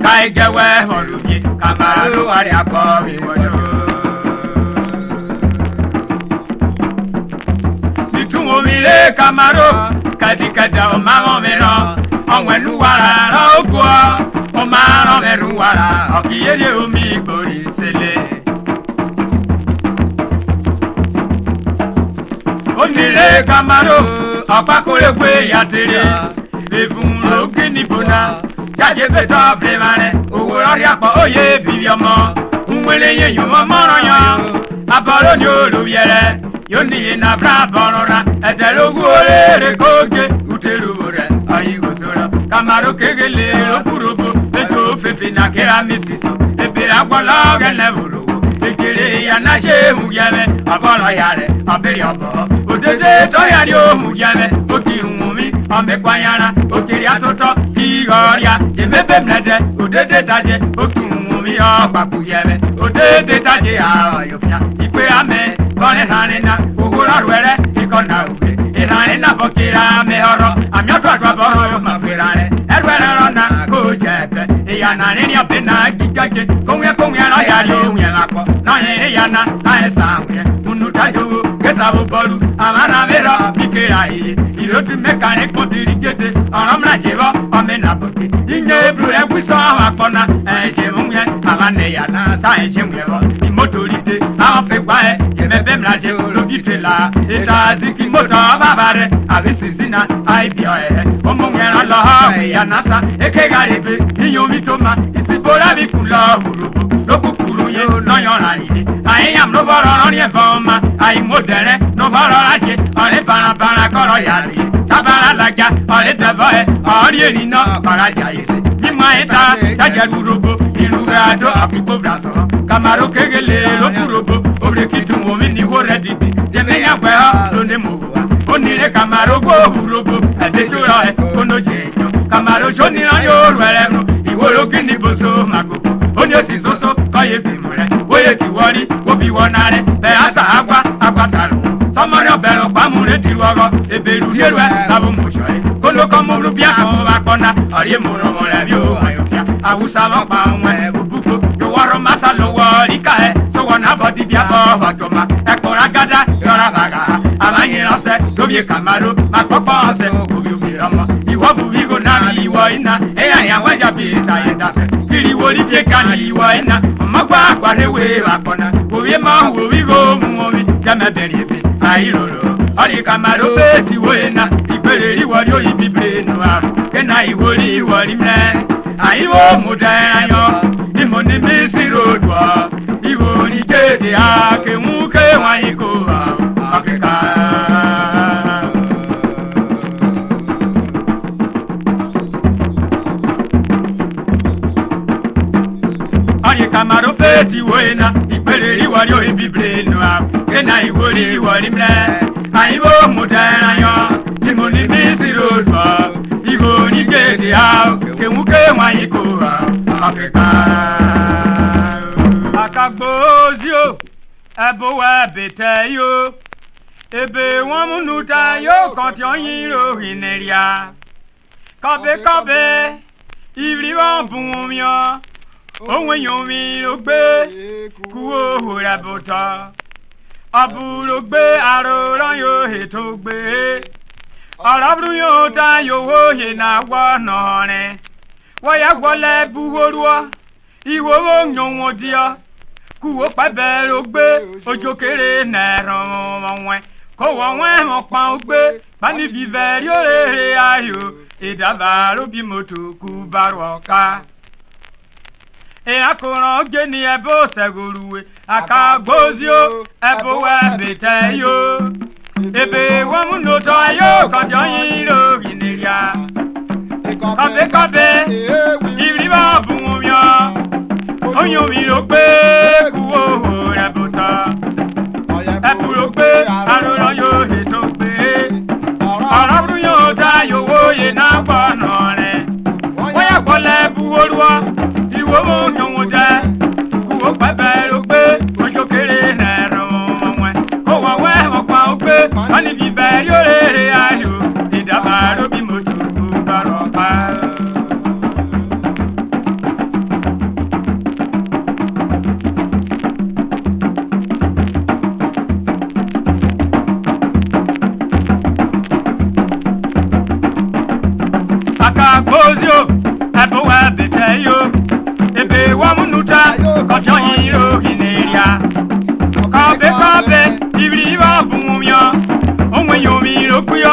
Speaker 2: ká ìjẹ́wẹ́ ọ̀lùyẹ Kàmáró wàrí akọ ìwọ́dọ̀. Ìtún omi lé Kàmáró kàdìkàdà ọmọ àwọn mìíràn ọ̀wẹ̀lú wàrà lọ́gọ́ ọmọ àwọn mẹ́rù wàrà ọ̀kìyẹ́lẹ̀ omi ìgbòrì sílẹ̀. Onílé Kàmáró ọ̀pákórè pé yàtẹ̀rẹ̀ ìfún lókè níbona jáde bẹ́tọ̀ bẹ́ẹ̀mẹ́rẹ́ owó rọrí àpọ̀ òye bìbí ọmọ nwere yẹn yóò mọ mọ́rọ̀ yan abọ́rọ́ ni olùyẹrẹ yóò níye nàbàrà bọ̀rọ̀ra ẹ̀dẹ̀ lógún oríire kóge kùtẹ́rù rẹ̀ ayíwòsó rẹ̀ Kàmáró kégele lókùròbó ètò fèfè nàkẹ́rà mẹ́fìsọ èbèrè àgbọ̀lọ́ gẹ́lẹ́ wòlò ekele yanaje mugeme abọ́lọ̀ ya rẹ̀ abẹ́rẹ́ ọ̀bọ̀ òdèdè tọ́yà ni ó mugeme ó ti hùn mí ọ̀mẹ́kwanyara òkèrè àtúntọ́ ìhọ̀ọ́yà èmẹ́bẹ̀ mẹ́dẹ́ òdèdè dajẹ́ ó ti hùn mí ọ̀pàkù yẹmẹ òdèdè dajẹ́ àyọ̀fìà ìpè amẹ́ bọ́lẹ̀ hànínà òwúrọ̀ rẹ̀ ìkọ̀nà òkè ìlànà bọ̀kìrà amẹ́ ọ̀rọ̀ àmìọ́tọ̀ àgbàbọ̀rọ̀ yóò máa gbéra rẹ̀ ẹgbẹ́rẹ́ rọ́nà kó jẹ́ ẹ̀fẹ́ ìyànà nínú ọ̀bẹ náà jíjáde kóńwé lọ́yà ló ń yẹn lakọ lọ́yìn ìyànà láyé sàwùyẹ unudajowo gẹ́sàwó bọ́ọ̀lù àmàrà mẹ́rọ bíkẹ́rà yìí ìlótú mẹ́kàní kòtìrì jẹ́tẹ̀ ọ̀rọ̀ mìíràn jẹ́wọ́ ọ̀mẹ́nà bọ̀kẹ́ ìyẹn ebru ẹ̀wùsọ̀ àwọn akọ́nà ẹ̀jẹ̀ ń yẹn àmànẹ̀yànà táyẹ̀ ṣẹ̀ ń yẹn wọ́ ìmọ̀tòrìdè àwọn fẹ́gbà ẹ̀ jẹ̀mẹ́bẹ́ mìíràn jẹ́ olókìtì la ìta zikì mọ́tò bàbá rẹ̀ àbẹ̀sìsìnà àìbíọ̀ ẹ̀ ọmọwẹ̀rẹ̀ lọ́họ́ ìyànà sa ekegaribe iyomi tó ma ìsìbọ́lá mi kù lọ òròbó lókùkùrù yẹn lọ́yọ̀rọ̀ àyè àyíyàm ló bọ̀rọ̀ ọ̀rọ̀ yẹn fọ́ ma àyìmọ̀dẹ̀rẹ̀ ló bọ̀rọ̀ ajé ọ̀rẹ́ barabara kọ̀rọ̀ yàrá yẹn tábàrà làjà ọ̀rẹ́ dẹ̀bọ̀ ẹ̀ ọ̀rẹ́ èrìnà ọ̀rajà yẹn mímọ ìta jájẹ̀rù robo ìlú àdó àfikò brasọ̀rọ̀ Kàmáró kégele lókùròbó òrèkìtù omi ni wó rẹ̀ dìbì jẹ́mẹ́yàgbẹ́ ọ́ lónìí mọ̀ wá onílé Kàmáró gbóòwúrobo ẹ̀dẹ́sọ̀rọ̀ ẹ̀ kónójì èèyàn Kàmáró sóníran yóò rẹ̀ rù ìwòrò kíni boso màgòkò ó ní òsì soso kọ́yé bìmù rẹ̀ wóye ti wọ́rí wóbi wọ́nà rẹ̀ bẹ́ẹ̀ àtà àgbà àgbàtà lò sọmọdé ọbẹ̀rún pàmùrẹ́ ti wọ́rọ́ ebèrú nílùú ẹ̀ lábò mọ̀ṣọ́ ẹ̀ kólókọ́ mọ́rú bí àkọ́ akọ́nà ọ̀rẹ́ mọ̀rọ̀ rẹ̀ bí ó ayọ̀kíá àwùsá lọ́pàá àwọn ẹ̀ bùbùkù yòwọ́rọ̀ másá lọ́wọ́ ríkà ẹ̀ sọ̀wọ́n náà bọ̀ dídí àbọ̀ ọ̀jọ̀mà ẹ̀kọ́ra gádá yọ̀rá bàgà àmàyìnránṣẹ́ lóbi Kàmáró àkọ́kọ́ ọ̀sẹ̀ òbí òbí rọmọ ìwọ́ bùbígò náà ìwọ iná ẹ̀yà ìyàwó ẹ̀jà bíi ìtàyè dàbẹ̀ kiri wòlí bíi kánà ìwọ iná ọmọgbà àgbàdéwé àkọ́nà òwe máa ń wòwígò mú omi jẹ́mẹ̀bẹ̀rẹ̀ èfè àìròrò ọ̀rẹ́ Kàmáró bẹ́ẹ̀ ti wó iná ìgbèrè ìwọ̀rí òyìnbí bẹ́ẹ̀ nù àrùn kẹ́nà ìwòrí ìwọ̀rí mẹ́ àìwò mùdẹ́rẹ́yọ ìmọ̀ ní mí sí ròdù ọ́ ìwòrí kéde àkèmú kéwàá ikú Africa. iwoena ipeleri wario ibibreno kena iwori wori mle aibo mudanayo imoni misirozwa ibo ni gede ha kemuke wanyiko Africa akagbozio ebo wa beteyo ebe won munuta yo kan ti oyin ro hineria kabe ivri won bun mi o ohun eyan mi lo gbe kuwo hora bota aburo gbe aroran yo eto gbe arabru yo ta yo wo ye na wa no re wo ya gbole buworuo iwo wo nyon odia kuwo pabe lo gbe ojo kere na ran won ko wo won mo pa o gbe bani viveri ore ayo idabaro bi moto ku baroka e akoran oge ni ebo seguruwe akagbozio ebo wa beteyo ebe won mu no to ayo kan jo yin ro gineria kabe ivri ba bun mi o oyin mi ro pe kuwo re bota ebu ro pe arora yo he to pe arabru yo da yo wo ye na gba no re wo ya gbole buworuwa iwo mo nyon je kuwo pepe ro pe ojo kere na ro mo ko wa we mo pa o pe ani bi be yo re ayo idabaro bi mo ju baro pa akagbozio ebo wa beteyo ebe wa munuta kojo yiro hineria kabe ibri wa bumyo onwe yo mi ro kuyo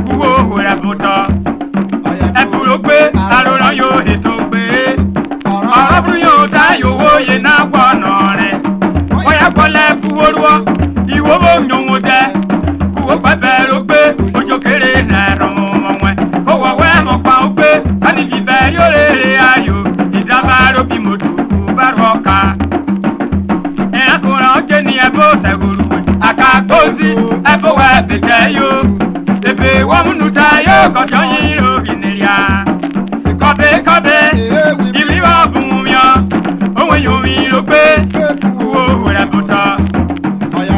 Speaker 2: kuwo hora bota eburo gbe arora yo eto gbe arabru yo ta yo wo ye na gwa no re wo ya gbole buworuo iwo bo nyonwo de kuwo pepe ro gbe ojo kere na ro mo ko wa we mo pa o gbe ani viveri ore ayo idabaro bi motu baroka e akora oje ni ebo seguru akagbozi ebo wa beteyo ebe wa munuta yo ko joyin ro gineria kabe ibi wa bun mi o ohun yo mi ro pe wo ra bota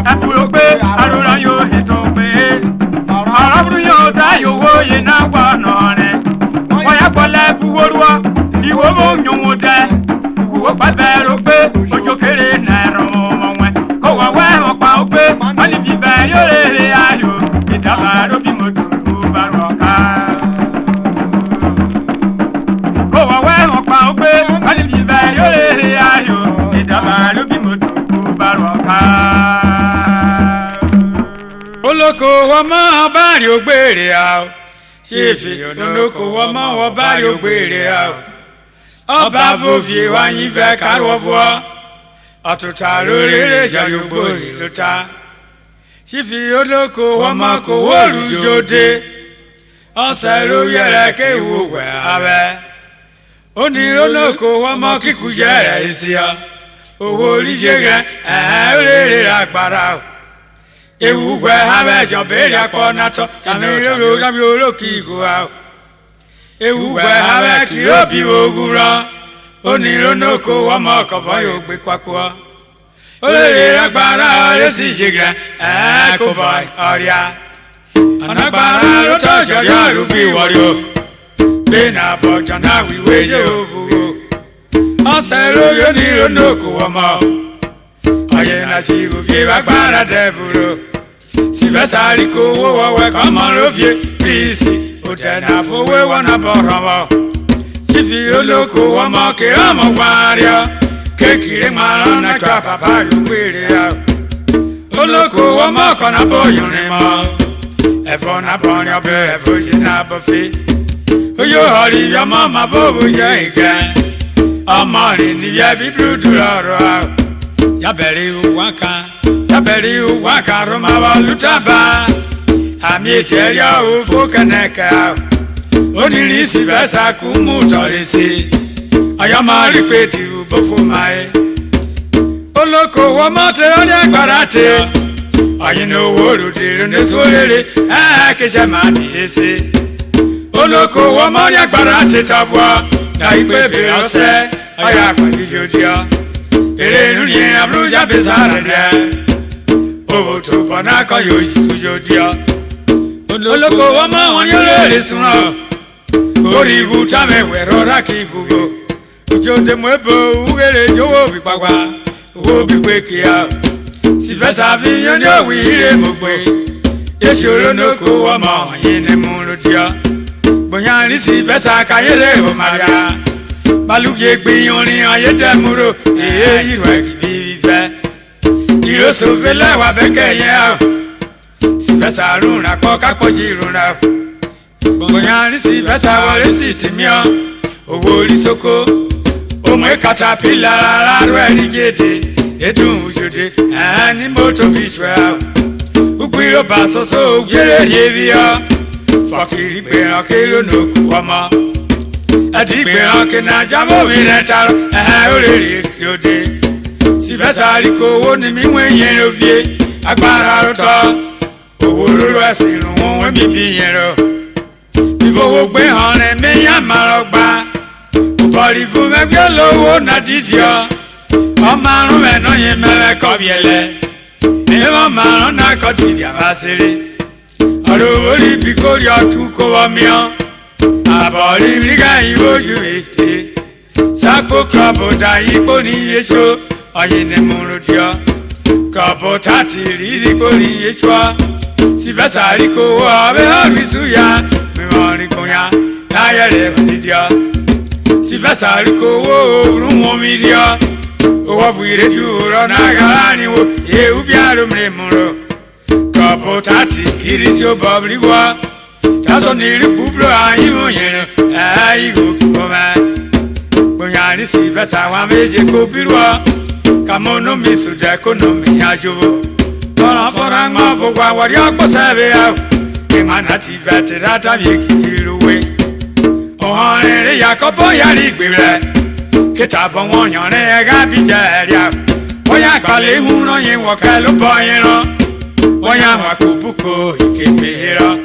Speaker 2: apuro pe arora yo eto pe arabru yo da yo wo ye na gba no re wo ya gbole buworuwa iwo mo nyonwo de kuwo pabe ro pe ojo kere na ro mo we ko wa we mo pa o pe ani bi be yo re ayo idabaro bi mo tu baroka ko wa we mo pa o pe ani bi be yo re ayo idabaro bi mo tu baroka
Speaker 1: olóko ọmọ bari ogbere a ṣefi olóko ọmọ wọ bari ogbere a ọba fòfì wáyé fẹ́ kárọ̀ fọ́ ọ̀tútà lórí rẹ̀ ṣàyògbò ìlúta ṣífi olóko ọmọ kò wọ́ọ̀lù jòdè ọ̀sẹ̀ ló yẹrẹ kéwò wẹ̀ abẹ́ ó ní olóko ọmọ kíkú yẹrẹ ìsíọ́ owó oríṣẹ́ rẹ̀ ó lè rà gbára o. Ewu gwe habe jobere akponato tani roro gabi oloki igua ewu gwe habe kirobi oguro oniro noko wa moko boyo gbe kwapo olere lagbara le si jigre ko boy oria anagbara ro to jojo rubi worio bena bojo na wiweje ovugo osero yo niro noko wa mo aye na si bu fi agbara devuro si vesari ko wo we come on rovie prisi otena fo we wana borowo si fi oloko wo mo kira mo waria kekire mara na ka papa yu were ya oloko wo mo kona boyun ni mo efo na bonyo be efo jina bofi oyo hori ya mama bobo je ike amari ni ya bi bluduro yaberi waka roma wa lutaba ami eteria o fokaneka oniri si vesa ku mutorisi ayama ripeti ubofo mai
Speaker 2: olóko wọ́n mọ́ tẹ ọ́ ní agbára tẹ ọ̀yin ní owó olùdíje ní sólèrè kìsẹ́ máa ní èsì olóko wọ́n mọ́ ní agbára tẹ tọ́bọ̀ náà ìgbé bèrè ọ̀sẹ̀ ọ̀yà àpàdé jòdì ọ́ èrè inú yẹn abúlójà bẹ sára rẹ̀ owó tó bọ̀ náà kọ́ yóò jòdì ọ́ olóko wọ́n mọ́ wọn yóò lè sùn ọ́ kórì ìwú támẹ̀wẹ̀ rọra kì í bùgò òjòdè mọ́ ebò wúgèrè jówó bí pàpà owó bí pé kíá sìfẹ́sà fi yan ní òwì ire mo gbé èsì olóńdókò ọmọ yìí ni mo lò díọ́ bóyá ní sìfẹ́sà káyéré ò máa yá balùwẹ̀ gbìyànjú orin ayédèmúrò èyí ìwà ìbí fífẹ́ ìrọ̀sọ̀fẹ́ lẹ́wà bẹ́kẹ̀ yẹn o sìfẹ́sà rúnra pọ̀ kápọ̀jì rúnra bóyá ní sìfẹ́sà wọlé sí tìmíọ́ owó orí sóko òmù katapila rárá ẹni gèdè edun òjòdè ẹni mọ́tò bíi ṣùgbọ́n ugbìrò bá soso ògbéré yébi ọ́ fọkìrì gbèrán kí lónà òkú ọmọ ẹtì gbèrán kí nàjà mọ́wé rẹ̀ tarọ òrèrè òde sífẹ́sà àríkò owó ni mímú yẹn ló fi agbára rọtọ owó lóró ẹ̀sìn ìrùn wọn wọ́n mi bí yẹn rọ ìfowó gbé hàn rẹ̀ mẹ́yàn máa lọ gbà bọ̀rì fún mẹ́gbẹ́ lówó náà dídì ọ́ ọmọ àrùn mẹ́nà yẹn mẹ́rẹ́ kọ́ bí ẹlẹ́ ìwọ̀n márùn náà kọ́ dídì àbáṣeré ọ̀rọ̀ orí bí kò rí ọdún kó wọ́n mìíràn àbọ̀rí rígà ìwójú ètè sáko kọ́bù dá ipò ní yéṣu ọ̀yìn ni mo rò tí ọ́ kọ́bù tààtì rí ipò ní yéṣu ọ́ sífẹ́sà rí kó wọ́ ọbẹ̀ ọ̀rí súyà mímọ́ rí kó yá láyé rẹ̀ bọ̀ dídì ọ́ sifẹ́sà àríkò owó òórùn wọn mi rí ọ́ owó fún ìrètí òrọ̀ náà gàrà ni wo ewu bí àrùmìrì mú rọ kọ̀pù tààtì ìrísí ó bọ̀ bí wọ́ tásán ní ìrí búburú àyíwò yẹn ìgò kíkọ́ mẹ́ gbòyà ní sifẹ́sà wa méje kó bírú ọ́ kàmọ́nù mi sùdẹ́ kó nù mí àjòwò tọ́nà fọ́nrán ń mọ́ fún wa wọ́n rí ọ̀pọ̀ sẹ́ẹ̀bì ẹ̀ ìmọ̀nà ti fẹ́ tẹ̀lé àtàbí èkìtì lówé ọ̀hánrẹ́rẹ́ yakọ́bọ̀ yàrá ìgbé rẹ̀ kíta bọ̀ wọ́n yànrẹ́ ẹ̀gá bí jẹ́ ẹ̀ríà wọ́n yà gbalẹ̀ ìhun náà yẹn wọ̀kẹ́ ló bọ̀ yẹn rán wọ́n yà wà kó búkọ ìképe rán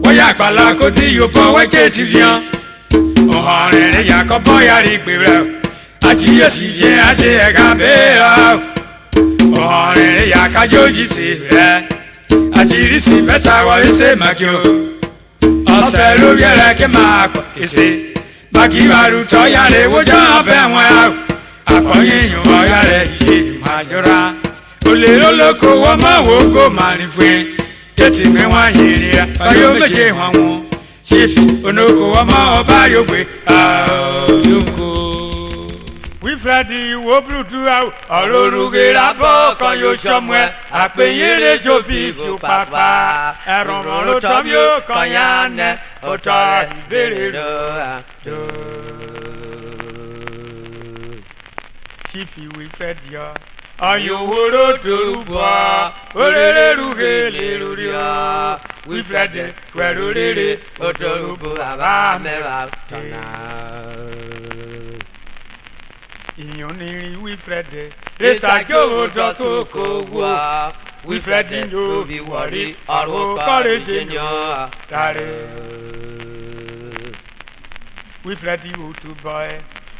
Speaker 2: wọ́n yà gbala kó dí yòbọ̀ wẹ́kẹ́ ti fi hàn ọ̀hánrẹ́rẹ́ yakọ́bọ̀ yàrá ìgbé rẹ̀ àti yẹ̀sì fi àṣẹ ẹ̀gá bẹ́ẹ̀ rán ọ̀hánrẹ́rẹ́ yakájójì sí rẹ̀ àti ìrísí fẹ́sà wọlé sẹ́ màkìó ọ̀sẹ̀ ló yẹrẹ kí máa pọ̀ kése bákì ìbàrú tọ́ yàrá ìwọ́jọ́ ọbẹ̀ wọn yà àkọ́yìn ìyùn yàrá ìṣe ìmàjọra olè lólóko wọ́n máa wò kó máa ní fún yín tètè mi wọ́n yìí rírà ọyọ́ méje wọn wọn ṣèfì onóko wọ́n máa ọba yóò gbé olóko.
Speaker 1: wífẹ́dì wo burúkú ọ̀rọ̀ orúgẹ́ra bọ́ kan yóò sọmọ ẹ àpèyèrè jòbí fún pápá ẹ̀rọ mọ́rọ́ tọ́bí ó kàn yá nẹ ọ̀tọ̀ ìbéèrè rẹ̀ chifi wífẹ́dì ọ ọ̀yọ̀wòrò torúbọ̀ oréré rúgẹ́lẹ̀ lórí ọ wífẹ́dì pẹ̀lú rere ọ̀tọ̀rúbọ̀ àbá mẹ́wàá tọ̀nà. ìyọ̀nìrìn wífẹ́dì ètàjò òdò tó kò wọ́ wífẹ́dì yóò fi wọ̀rí ọ̀rọ̀ kọ́rẹ́jẹ yàn tààrẹ. wífẹ́dì wò tó bọ́ ẹ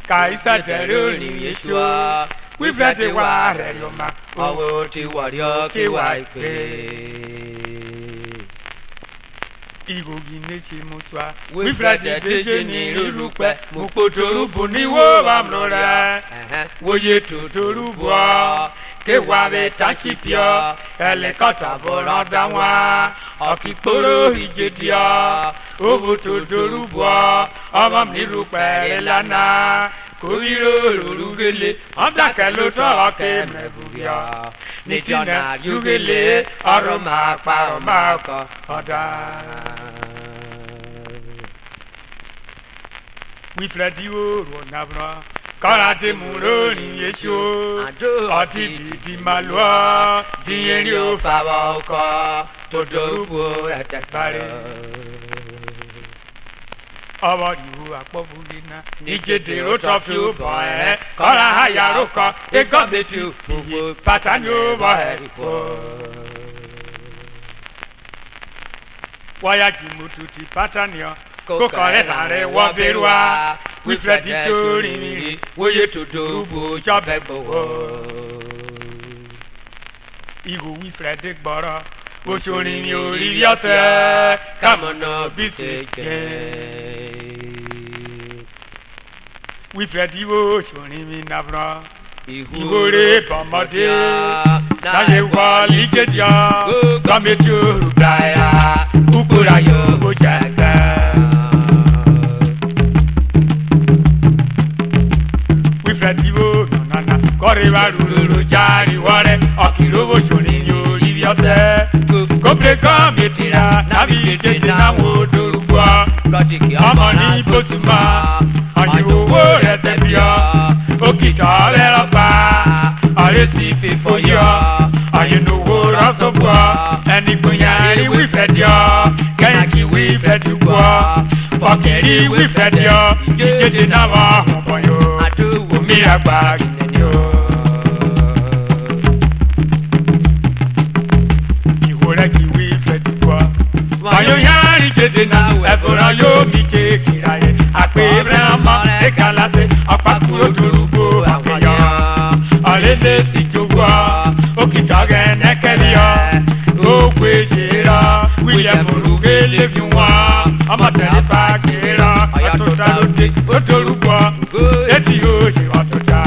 Speaker 1: kàísà tẹ̀lé òrìn yéṣu ọ wífẹ́dì wà rẹ̀ yọ̀ máa ọwọ́ ti wọ̀rí ọ kí wà ìpè. igogi n'eche mutwa wifrede deje ni lulukpe mukotorubu ni wo bamlore woye totorubu kewa be tanchipio helikọta bọlọda wa ọkiporo ijedia obo totorubu ọmọ mi lukpe elana kòwìrò lòlùgẹlẹ ọ̀dàkẹ́lò tọ́ọ̀kẹ́ mẹ́bùrìà nìtìnà yúgẹlẹ ọ̀rọ̀ máa pa ọ̀ma ọkọ̀ ọ̀dà. wífẹ́díwò rọ̀nàbọ̀ kọ́ra tí mú lórí yéṣu ọtí dìdí máa lọ díyẹ̀rì ó fàwọ̀ ọkọ̀ tó dorúbọ ẹ̀tẹ̀ parí.
Speaker 2: ọwọ́ ìhù àpọ̀bùrì náà ìjèdè ó tọ́ fi ó bọ̀ ẹ́ kọ́ra àyàrá kọ́ ẹgọ́ bẹ̀tì gbogbo pátá ni ó bọ̀ ẹ́ kọ́. wáyà jìmùtù ti pátá ni ọ kókò rẹ̀ làrẹ̀ wọ́ bẹ̀rù wa wífẹ́ ti sórí rírì wóye tó dòbò jọ́bẹ̀ gbòwò. ihò wífẹ́ dé gbọ́rọ̀ bóṣorin ni orí rí ọ̀sẹ̀ kámọ̀nà bí ṣe jẹ́. wífẹ́ tí bóṣorin mi nàbọ̀ ìhòòrè bọ̀mọdé láyé wọ lígédìọ́ gọ́mẹ̀tì òrùbáyà kúkúrà yóò bó jẹ́gẹ́. wífẹ́ tí bó nànà kọ́rin wá rúrú járe wọ́rẹ́ ọ̀kìrò bóṣorin ni orí rí ọ̀sẹ̀ kóbìrè gọ́mẹ̀tì rà nábì ìdíje náwó dorúgbọ́ ọmọ ní bóṣùmọ́ ọ̀yẹ̀wò rẹ̀ tẹ̀bí ọ́ òkìtọ̀ lẹ́rọ̀ pa ọ̀rẹ́ sì fi fọyọ́ ọ̀yẹ̀nùwò rọ́sọ̀bọ̀ ẹni gbìyà rí wífẹ́ díọ̀ kẹ́yìn kí wífẹ́ dùgbọ́ fọkẹ́rì wífẹ́ díọ̀ ìjẹ́jẹ́ náà wà ọ̀pọ̀ yóò omi àgbà kìnìún yóò. ìwò rẹ̀ kí wífẹ́ dùgbọ́ wàyó yára ìjẹ́jẹ́ náà ẹ̀fọ́ra yóò mi ké kíra yẹ àpèrè ọmọ ẹ̀ka lásẹ̀ ọ̀pákú ojúlùkọ àfẹ̀yọ́ ọ̀lẹ́lẹ̀ sì jogbo òkìtọ́gẹ̀ nẹ́kẹ́lẹ́ ọ́ ògbé ṣèrọ wíyẹ̀ mọ̀lúgẹ́ lẹ́bi wọn ọmọ tẹ̀lé fàákìrì rọ ọ̀yàtọ̀tà lóde òtòlùkọ ètí yóò ṣe ọ̀tọ̀tà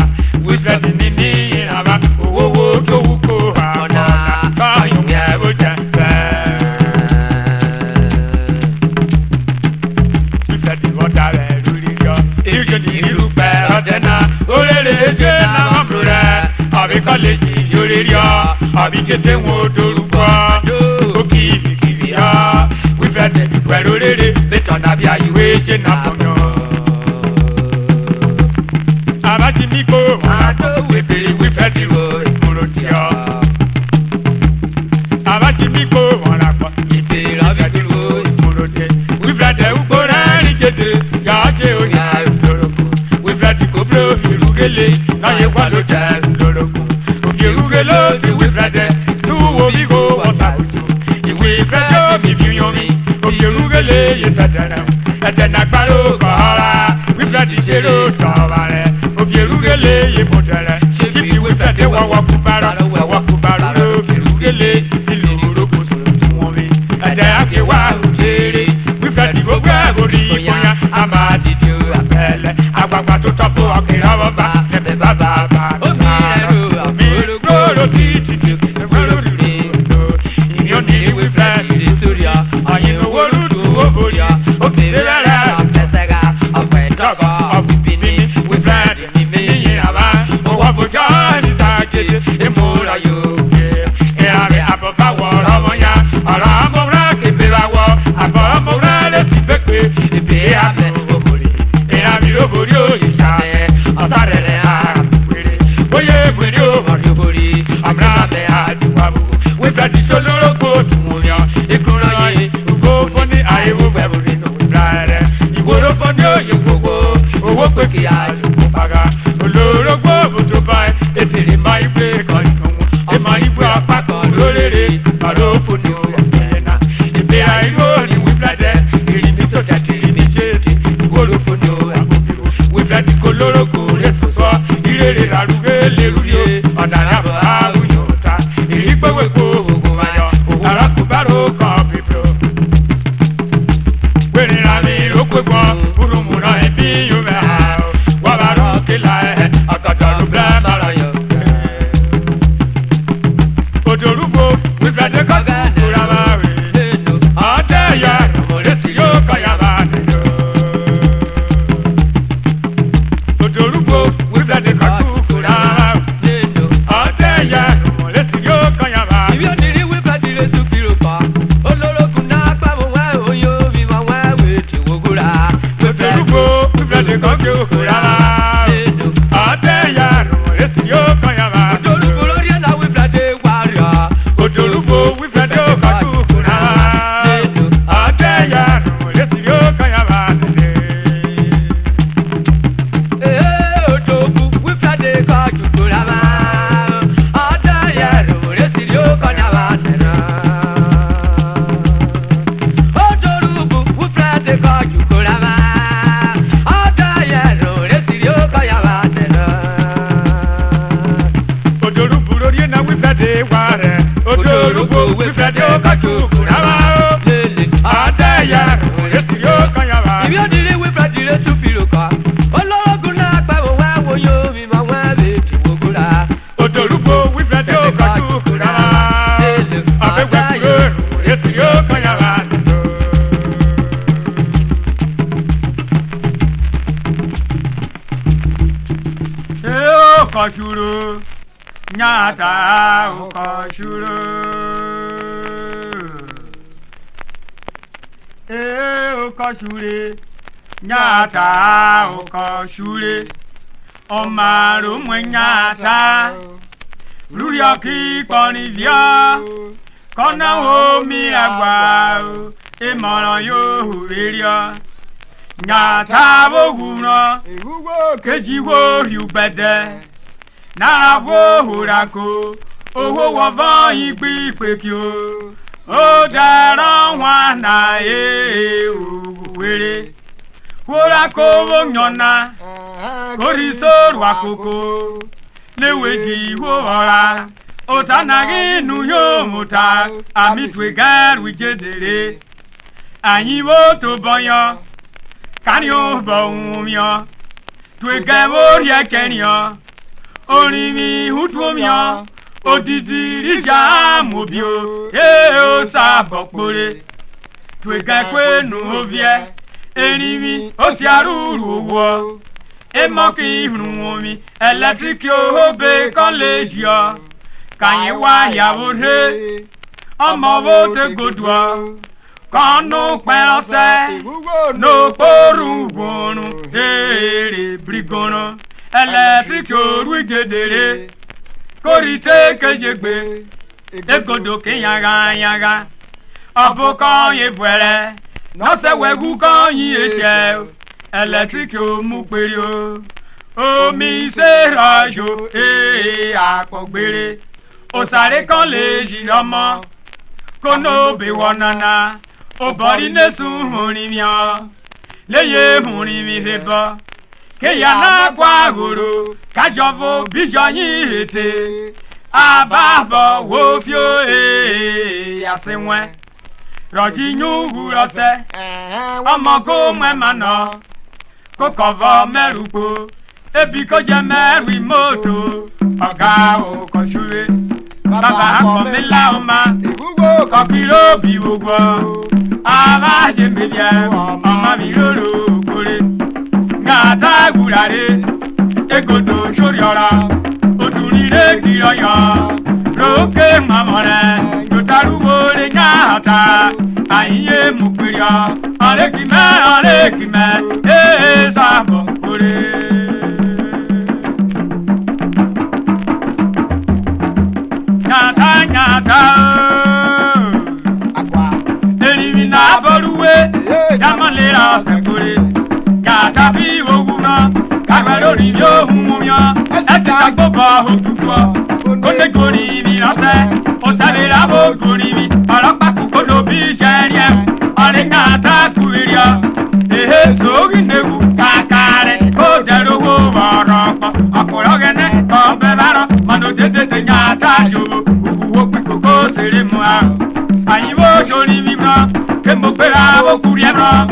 Speaker 2: wíṣẹ́ ti ní ní ìrànlá owó tó wúkọ àwọn ọ̀nà báyọ̀ yẹ̀ bó jẹ́ bẹ́ẹ̀. wíṣẹ́ ti wọ́n darẹ̀ ìjọni ìlú pẹ̀lú ọ̀dẹ́nà olèrè ẹjẹ́ náà mú rẹ̀ àbí kọ́lẹ́jì lórí rí ọ àbí kété wọn ò dorúkọ ó kì í bìkìbì ọ wífẹ́ tẹ̀lé pẹ̀lú rere lẹ́tọ̀ nàbí àyíwé ẹjẹ́ náà mú yọ. àbájí mi kó wọn àtó wèpè wífẹ́ dìrò ìgboro tí ọ. àbájí mi kó wọn àpọ̀ ìpè ìrọ̀bì dìrò ìgboro tí wífẹ́ tẹ̀ ń gbóná rí jẹjẹ yàá jẹ òní òfìrúgélé láyé wà ló jẹ lórogún òfìrúgélé ti wífẹ́dẹ́ túwò bígò wọ́tà òjò ìwé ìfẹ́jọ́ mi fi yan mi òfìrúgélé yé fẹ́dẹ́rẹ́ ẹ̀dẹ̀nà gbárò kọ́ra wífẹ́dì ṣeré tọ́ba rẹ̀ òfìrúgélé yé mọ̀tẹ́rẹ́ ṣé bí wífẹ́dẹ́ wọ́wọ́ kúbárò lófìrúgélé ìlú òrókò sọ̀rọ̀ tí wọ́n mi ẹ̀dẹ̀ àgbéwá òjèrè wífẹ́dì gbogbo ẹ̀bùrì ìfọyà àmà dìde àbẹ̀lẹ̀ àgbàgbà tó tọ́ fún ọkùnrin ọmọ bá ẹ̀bẹ̀ bàbá omi ẹ̀rọ omi gbòòrò títí gbòòrò rírì òdo ìyọ́n ní wífẹ́ ìrè sórí ọ ọ̀yìn owó lùdù owó borí ọ òkèèrè rẹ̀ ọ̀fẹ́sẹ̀gà ọ̀fẹ́ ìdọ́gọ̀ ọ̀bìbìní wífẹ́ ìdìmí yìnyín àbá owó bòjọ́ níta gèdè ìmúra yóò gbé ìrànlẹ́ àbọ̀báwọ̀ ọ̀rọ̀ wọn yá ọ̀rọ̀ ọmọwúrẹ́ kébé wa wọ àbọ̀ ọmọwúrẹ́ lè fi gbé pé ìbí àmẹ́ òbòrí òye sàmẹ́ ọ̀tàrẹ̀rẹ̀ àgbèrè bóyá ègbèrè òbòrí òbòrí àmàlẹ́ àdìwàbò wífẹ́ ti solórógbò tùmùyàn ìkúrọ̀ yìí ògbó fúnni àyẹ̀wò bẹ̀rù nínú ìgbà rẹ̀ ìwòrò fúnni òye gbogbo owó pé kí àlùkò bàgà olórógbò bòtò báyìí ètèrè máa ń gbé kan ìdùnnú ẹ máa ń gbé apá kan lórèrè àlọ́ fúnni òye náà ìgbé àìró ni wífẹ́ dẹ́ ìrìnnì tó dẹ̀ tìrì ní jẹ́ẹ̀dì ìwòrò fúnni òye wífẹ́ ti kó lórógbò rẹ̀ sọ̀sọ́ ìrèrè ràrúgbé lérúlé ọ̀nà àbọ̀ àwùjọ ta ìrígbówé kó oògùn ayọ̀ arákùnbárò kan bìbò. wẹ́rẹ́ ra mi lókè gbọ́n burúmùnà ẹbí yóò mẹ́ ha wọ́n bá rán kílà ẹ̀ ọ̀tọ̀tọ̀ ló bẹ́ẹ̀ mara yọ. òdòrúgbò wífẹ́ dé kọ́ kúra máa wè é ọ̀dẹ́ yẹ ọ̀rẹ́sì yóò kọ́ yà máa dùn. òdòrúgbò wífẹ́ dé kọ́ kúra ọ̀dẹ́ yẹ ọ̀rẹ́sì yóò kọ́ yà máa dùn.
Speaker 1: ìbí onírí wífẹ́ ti lè tún kiri pa olórogún náà pàmò wá òyìn omi máa wá wèé tí wọ́n gúra wífẹ́
Speaker 2: Urhobo we fed your catu, Kurama, Lily, Ataya, Resio Kayava. If you did it with Bradley to Piluka, Ologuna, Pavo, you be my way to Ogula. Urhobo we fed your catu, Kurama, Lily, Ataya, Resio Kayava. Kashuru, Nyata, Kashuru, Kashuri, Nyata, Kashuri, Omaru, Nyata, Ruyaki, Conivia, Kona, Miagua, Emana, you, Viria, Nyata, Boguna, Kejiwo, you better. Naravo hurako, owo wava igbi pekio. O dara wana were. Hurako wonyona, koriso wakoko. Leweji wora, otanagi nuyo muta. Amitwegar wijedere. Anyiwo to boyo, kanyo bawumyo. Twegavo yekenyo. Onimi hutumia, odidi rija mobio, o sabokore. Twega kwenu ovie, enimi osiaruru wo. Emoki hnuomi, electric yo be collegio. Kanye wa ya wore, omo vote godwa. Kano kwelose, no poru wonu, brigono. Electric ruigedere, korite kejegbe, egodo kenyaga, aboko yebuere, nose wegu kan yiye, electric muperio, omi se rajo, apogbere, osare kan leji lomo, kono be wonana, obori nesu hunimia, leye hunimi hebo. Keyana kwa guru, kajovo bijonyi hete, ababo wofio yasenwe, roji nyugu rose, amoko mwemano, kokovo merupo, ebiko jeme moto, oga o koshule, baba akomila oma, kopiro biwogwo, aba jembebia, oma miroro kore. Gata gurare, egodo shoriora, otunire kiroya, roke mamore, yotarugo nyata, aiye mukuria, alekime, sabo kure. Nyata, aqua, elimina boruwe, yamalera sekure. Gata vivo una, cagalo di dio mumia, esta copa otutua, con coni di nase, o salera boconi, alla pacu con lo bigeria, arenata cuiria, so ginegu, cacare, codero varapa, acologene, compevaro, mano de degnata, giù, uoco seremua, anivo giorni vibra, che moperavo curiebra.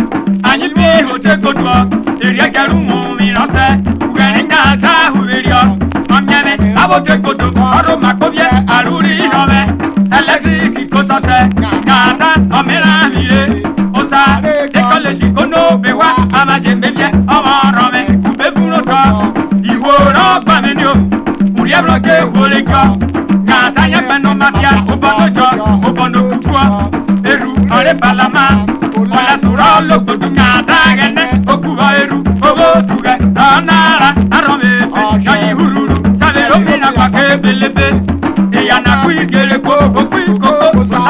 Speaker 2: Ani mi hote kodwa, eria garu mu mi rase, ugani nyata huverio, amyeme abote kodo, aro makovye aruri nome, electric kosase, nyata omera mire, osa ekoleji kono bewa, amajembebye omarome, ubebuno to, iworo gbamenio, uriebro ke holekyo, nyata nyepeno mafia, obono kutua, eru ore palama. Ola sura logodu nyata gene okuba eru ogo tuge anara arome shayi hururu salero mina kwa kebelebe eya na kuigele ko okuiko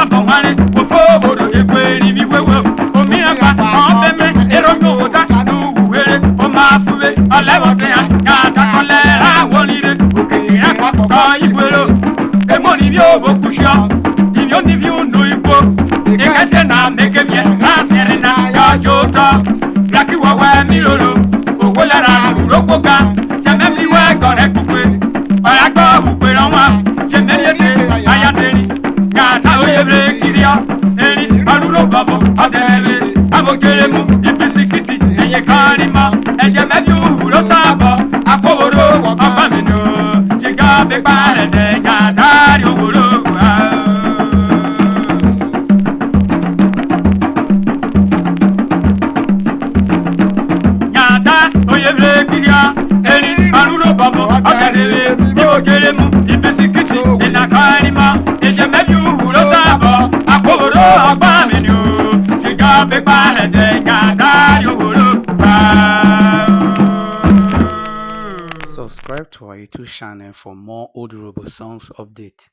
Speaker 2: abomane ofoboro ekweri miwewe omina kwa ombeme eronyo ota nuwere omafuwe alebote nyata kolera wonire okekira kwa iwero emoni byo bokushia ibyo nibyo ndoipo ekete na mekebye na serena jota laki wawe milolo owo lara uroko ga jeme bi we gore kupe ora gbo kupe ronwa jeme yete ayateri gata oyebre kiria eri alulo babo adele amokere mu ibisikiti enye karima ejeme bi uro sabo akoworo abamino jiga be pare de gata ri oworo babo akadele imokere mu ibisikiti inakarima ejemebi uhuro sabo akoboro agbaminu jigabe parede gadari uhuro
Speaker 3: Subscribe to our YouTube channel for more Urhobo songs update.